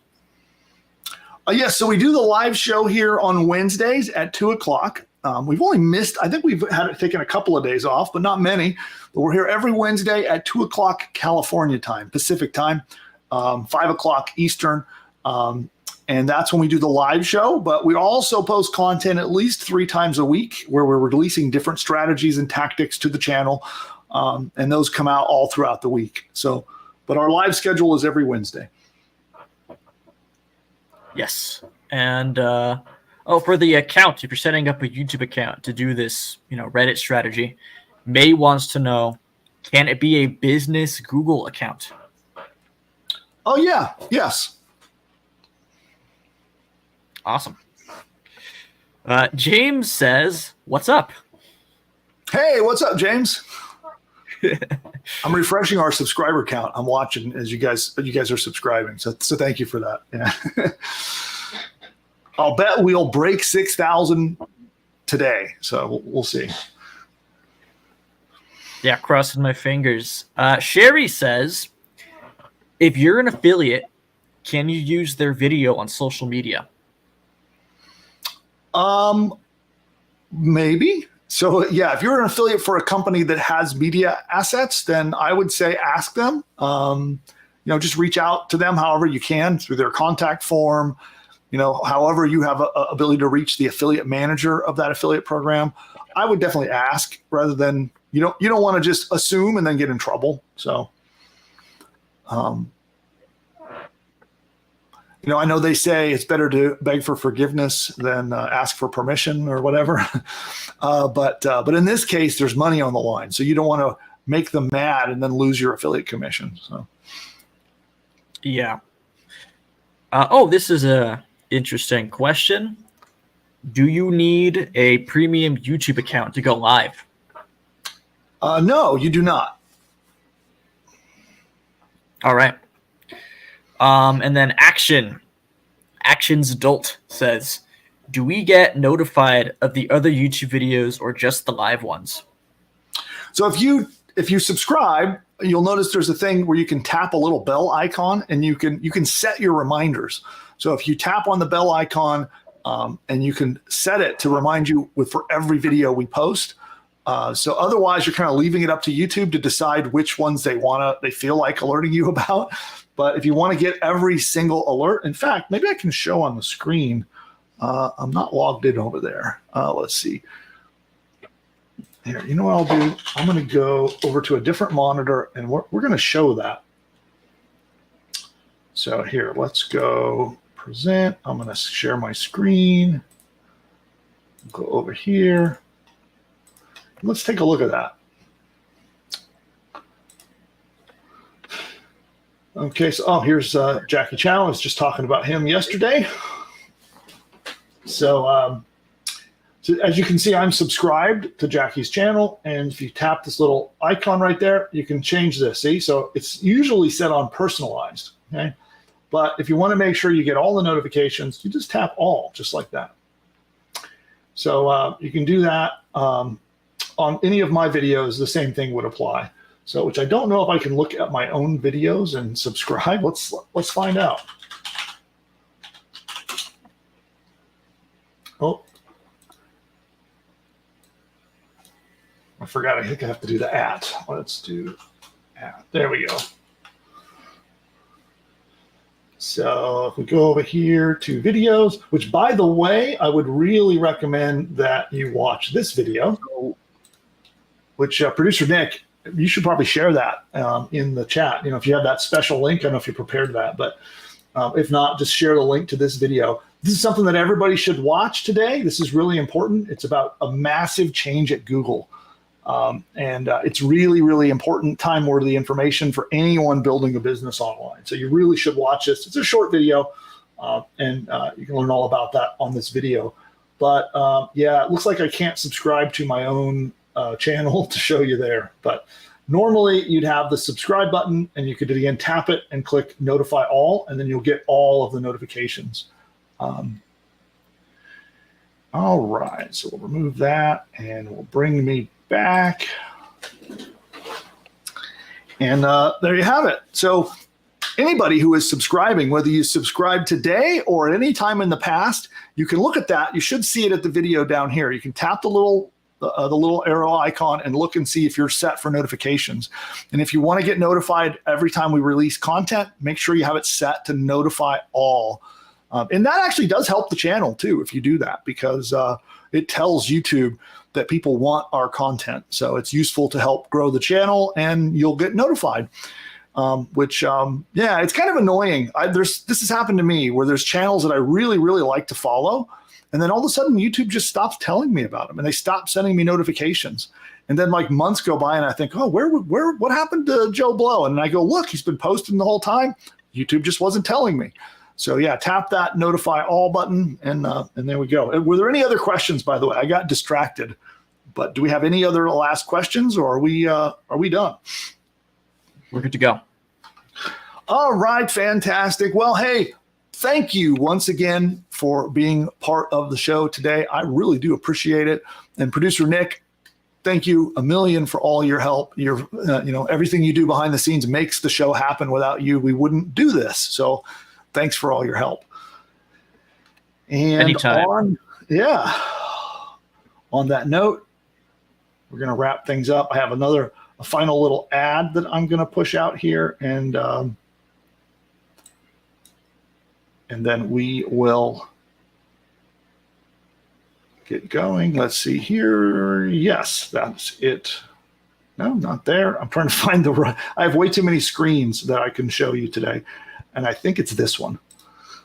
Yes, so we do the live show here on Wednesdays at 2 o'clock. We've only missed, I think we've taken a couple of days off, but not many. But we're here every Wednesday at 2 o'clock California time, Pacific time, 5 o'clock Eastern. And that's when we do the live show. But we also post content at least 3 times a week where we're releasing different strategies and tactics to the channel. And those come out all throughout the week. So, but our live schedule is every Wednesday. Yes. And for the account, if you're setting up a YouTube account to do this, Reddit strategy, May wants to know, can it be a business Google account? Oh, yeah. Yes. Awesome. James says, what's up? Hey, what's up, James? I'm refreshing our subscriber count. I'm watching as you guys are subscribing. So thank you for that. Yeah. I'll bet we'll break 6,000 today. So we'll see. Yeah, crossing my fingers. Sherry says, if you're an affiliate, can you use their video on social media? Maybe. So yeah, if you're an affiliate for a company that has media assets, then I would say ask them. Just reach out to them however you can through their contact form. However you have a ability to reach the affiliate manager of that affiliate program. I would definitely ask rather than you don't want to just assume and then get in trouble. So, I know they say it's better to beg for forgiveness than ask for permission or whatever. But in this case, there's money on the line. So you don't want to make them mad and then lose your affiliate commission. So, yeah. This is a interesting question. Do you need a premium YouTube account to go live? No, you do not. All right. And then Actions Adult says, do we get notified of the other YouTube videos or just the live ones? So if you subscribe, you'll notice there's a thing where you can tap a little bell icon and you can set your reminders. So if you tap on the bell icon and you can set it to remind you for every video we post. So otherwise, you're kind of leaving it up to YouTube to decide which ones they feel like alerting you about. But if you want to get every single alert, in fact, maybe I can show on the screen. I'm not logged in over there. Let's see. Here, you know what I'll do? I'm going to go over to a different monitor, and we're going to show that. So here, let's go present. I'm going to share my screen. Go over here. Let's take a look at that. Okay, so here's Jackie Chan. I was just talking about him yesterday. So as you can see, I'm subscribed to Jackie's channel, and if you tap this little icon right there, you can change this. See, so it's usually set on personalized. Okay, but if you want to make sure you get all the notifications, you just tap all, just like that. So you can do that on any of my videos. The same thing would apply. So, which I don't know if I can look at my own videos and subscribe. Let's find out. Oh, I forgot. I think I have to do the @ Let's do @ There we go. So if we go over here to videos, which by the way, I would really recommend that you watch this video, which producer Nick, you should probably share that in the chat. If you have that special link, I don't know if you prepared that, but if not, just share the link to this video. This is something that everybody should watch today. This is really important. It's about a massive change at Google. And it's really, really important, time-worthy information for anyone building a business online. So you really should watch this. It's a short video, and you can learn all about that on this video. But yeah, it looks like I can't subscribe to my own channel to show you there. But normally you'd have the subscribe button, and you could again tap it and click notify all, and then you'll get all of the notifications. All right, so we'll remove that, and we'll bring me back. And there you have it. So anybody who is subscribing, whether you subscribe today or at any time in the past, you can look at that. You should see it at the video down here. You can tap the little arrow icon and look and see if you're set for notifications. And if you want to get notified every time we release content, make sure you have it set to notify all. And that actually does help the channel too if you do that, because it tells YouTube that people want our content. So it's useful to help grow the channel, and you'll get notified. Which, yeah, it's kind of annoying. This has happened to me where there's channels that I really, really like to follow, and then all of a sudden YouTube just stops telling me about them, and they stop sending me notifications. And then like months go by, and I think, oh, what happened to Joe Blow? And I go, look, he's been posting the whole time. YouTube just wasn't telling me. So yeah, tap that notify all button, and there we go. Were there any other questions, by the way? I got distracted But do we have any other last questions, or are we done? We're good to go. All right, fantastic. Well, hey, thank you once again for being part of the show today. I really do appreciate it. And producer Nick, thank you a million for all your help. Your, everything you do behind the scenes makes the show happen. Without you, we wouldn't do this. So thanks for all your help. And anytime. On that note, we're going to wrap things up. I have a final little ad that I'm going to push out here, and then we will get going. Let's see here. Yes, that's it. No, not there. I'm trying to find I have way too many screens that I can show you today, and I think it's this one.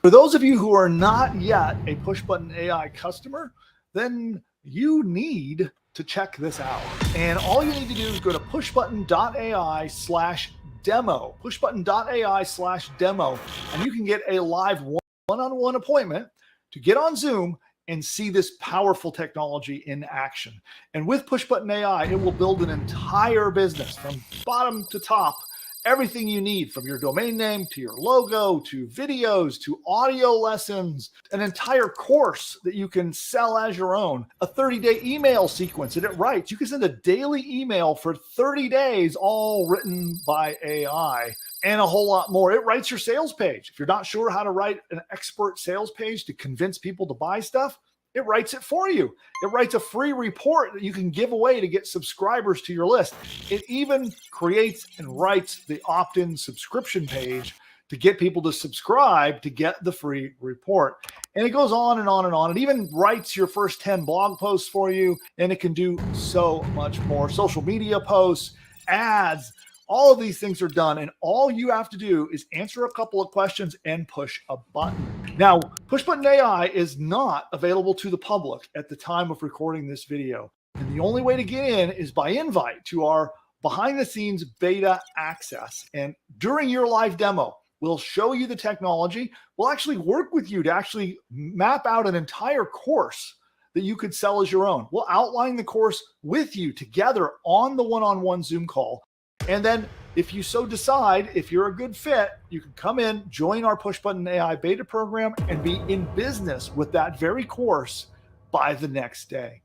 For those of you who are not yet a PushButton AI customer, then you need to check this out. And all you need to do is go to pushbutton.ai/demo, pushbutton.ai/demo, and you can get a live one-on-one appointment to get on Zoom and see this powerful technology in action. And with PushButton AI, it will build an entire business from bottom to top. Everything you need, from your domain name to your logo to videos to audio lessons, an entire course that you can sell as your own, a 30-day email sequence that it writes. You can send a daily email for 30 days, all written by AI, and a whole lot more. It writes your sales page. If you're not sure how to write an expert sales page to convince people to buy stuff, it writes it for you. It writes a free report that you can give away to get subscribers to your list. It even creates and writes the opt-in subscription page to get people to subscribe to get the free report. And it goes on and on and on. It even writes your first 10 blog posts for you, and it can do so much more. Social media posts, ads, all of these things are done, and all you have to do is answer a couple of questions and push a button. Now, PushButton AI is not available to the public at the time of recording this video, and the only way to get in is by invite to our behind-the-scenes beta access. And during your live demo, we'll show you the technology. We'll actually work with you to actually map out an entire course that you could sell as your own. We'll outline the course with you together on the one-on-one Zoom call. And then if you so decide, if you're a good fit, you can come in, join our PushButton AI beta program, and be in business with that very course by the next day.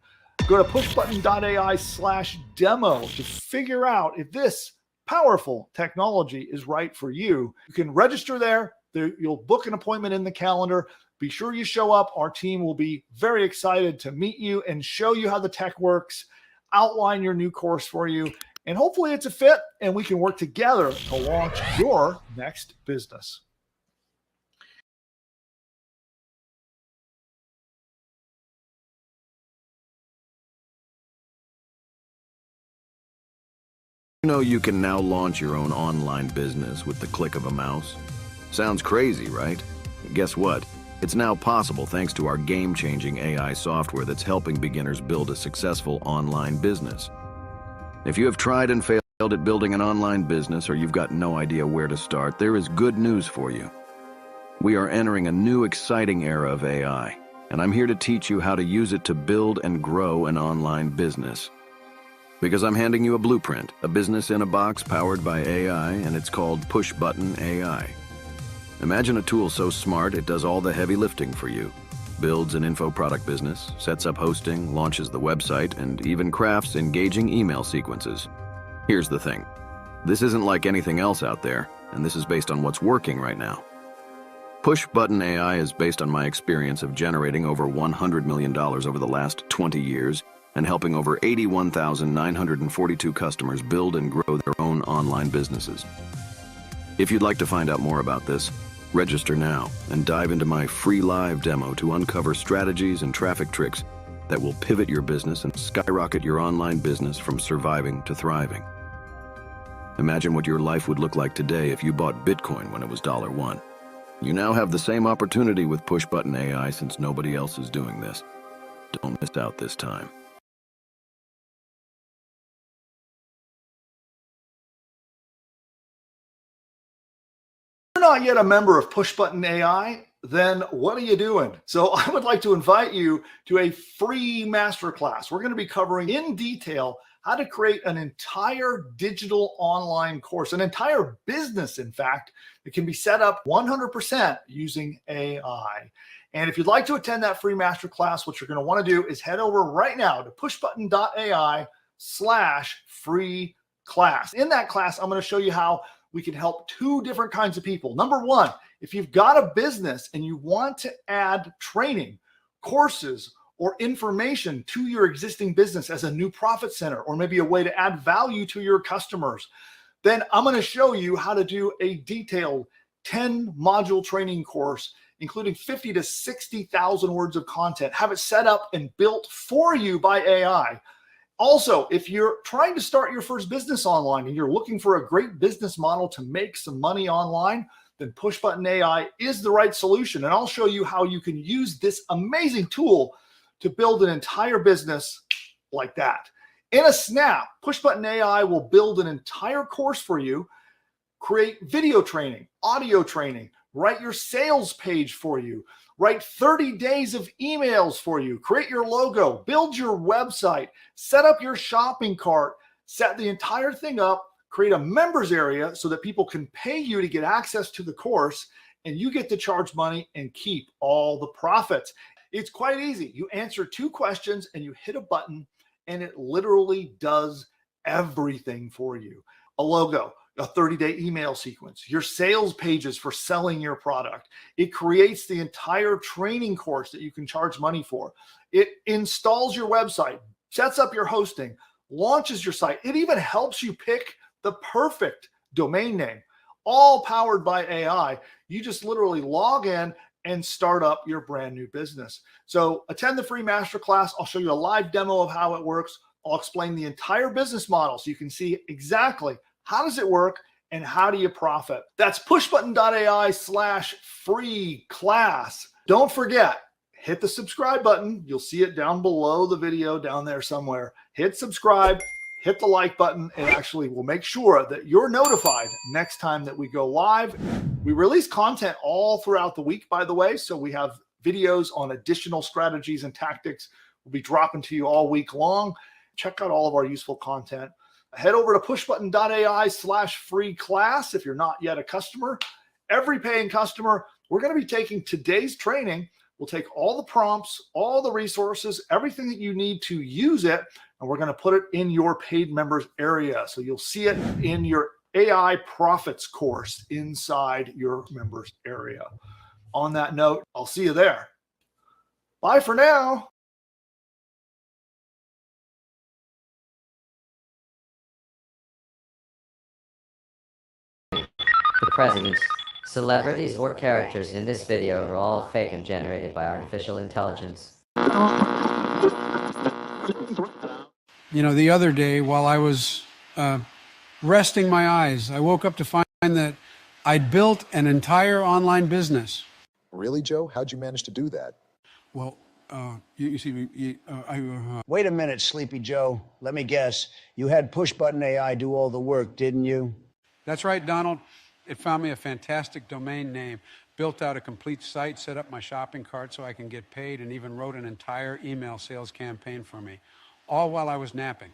Go to pushbutton.ai/demo to figure out if this powerful technology is right for you. You can register there. You'll book an appointment in the calendar. Be sure you show up. Our team will be very excited to meet you and show you how the tech works, outline your new course for you, and hopefully it's a fit and we can work together to launch your next business. You know you can now launch your own online business with the click of a mouse? Sounds crazy, right? Guess what? It's now possible thanks to our game-changing AI software that's helping beginners build a successful online business. If you have tried and failed at building an online business, or you've got no idea where to start, there is good news for you. We are entering a new exciting era of AI, and I'm here to teach you how to use it to build and grow an online business. Because I'm handing you a blueprint, a business in a box powered by AI, and it's called PushButton AI. Imagine a tool so smart it does all the heavy lifting for you. Builds an info product business, sets up hosting, launches the website, and even crafts engaging email sequences. Here's the thing. This isn't like anything else out there, and this is based on what's working right now. PushButton AI is based on my experience of generating over $100 million over the last 20 years and helping over 81,942 customers build and grow their own online businesses. If you'd like to find out more about this, register now and dive into my free live demo to uncover strategies and traffic tricks that will pivot your business and skyrocket your online business from surviving to thriving. Imagine what your life would look like today if you bought Bitcoin when it was $1. You now have the same opportunity with PushButton AI since nobody else is doing this. Don't miss out this time. If you're not yet a member of PushButton AI, then what are you doing? So I would like to invite you to a free masterclass. We're going to be covering in detail how to create an entire digital online course, an entire business, in fact, that can be set up 100% using AI. And if you'd like to attend that free masterclass, what you're going to want to do is head over right now to pushbutton.ai/free class. In that class, I'm going to show you how we can help two different kinds of people. Number one, if you've got a business and you want to add training, courses, or information to your existing business as a new profit center, or maybe a way to add value to your customers, then I'm going to show you how to do a detailed 10-module training course, including 50 to 60,000 words of content, have it set up and built for you by AI. Also, if you're trying to start your first business online and you're looking for a great business model to make some money online, then PushButton AI is the right solution. And I'll show you how you can use this amazing tool to build an entire business like that. In a snap, PushButton AI will build an entire course for you, create video training, audio training, write your sales page for you, write 30 days of emails for you, create your logo, build your website, set up your shopping cart, set the entire thing up, create a members area so that people can pay you to get access to the course, and you get to charge money and keep all the profits. It's quite easy. You answer 2 questions and you hit a button and it literally does everything for you. A logo, a 30-day email sequence, your sales pages for selling your product. It creates the entire training course that you can charge money for. It installs your website, sets up your hosting, launches your site. It even helps you pick the perfect domain name, all powered by AI. You just literally log in and start up your brand new business. So attend the free masterclass. I'll show you a live demo of how it works. I'll explain the entire business model so you can see exactly how does it work and how do you profit. That's pushbutton.ai/free class. Don't forget, hit the subscribe button. You'll see it down below the video down there somewhere. Hit subscribe, hit the like button, and actually we'll make sure that you're notified next time that we go live. We release content all throughout the week, by the way, so we have videos on additional strategies and tactics we'll be dropping to you all week long. Check out all of our useful content. Head over to pushbutton.ai/free class if you're not yet a customer. Every paying customer, we're going to be taking today's training. We'll take all the prompts, all the resources, everything that you need to use it, and we're going to put it in your paid members area. So you'll see it in your AI profits course inside your members area. On that note, I'll see you there. Bye for now. The presidents, celebrities, or characters in this video are all fake and generated by artificial intelligence. You know, the other day while I was resting my eyes, I woke up to find that I'd built an entire online business. Really, Joe? How'd you manage to do that? Well, you see, Wait a minute, Sleepy Joe. Let me guess. You had PushButton AI do all the work, didn't you? That's right, Donald. It found me a fantastic domain name, built out a complete site, set up my shopping cart so I can get paid, and even wrote an entire email sales campaign for me, all while I was napping.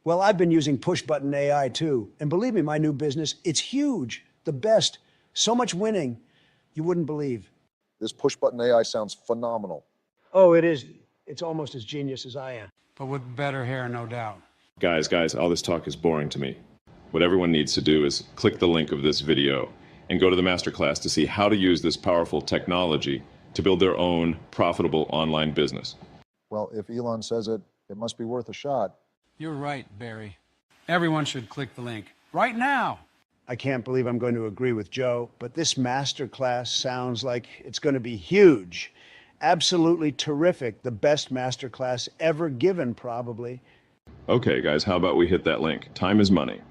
Well, I've been using PushButton AI too. And believe me, my new business, it's huge. The best. So much winning. You wouldn't believe. This PushButton AI sounds phenomenal. Oh, it is. It's almost as genius as I am. But with better hair, no doubt. Guys, all this talk is boring to me. What everyone needs to do is click the link of this video and go to the masterclass to see how to use this powerful technology to build their own profitable online business. Well, if Elon says it, it must be worth a shot. You're right, Barry. Everyone should click the link right now. I can't believe I'm going to agree with Joe, but this masterclass sounds like it's going to be huge. Absolutely terrific. The best masterclass ever given, probably. Okay, guys, how about we hit that link? Time is money.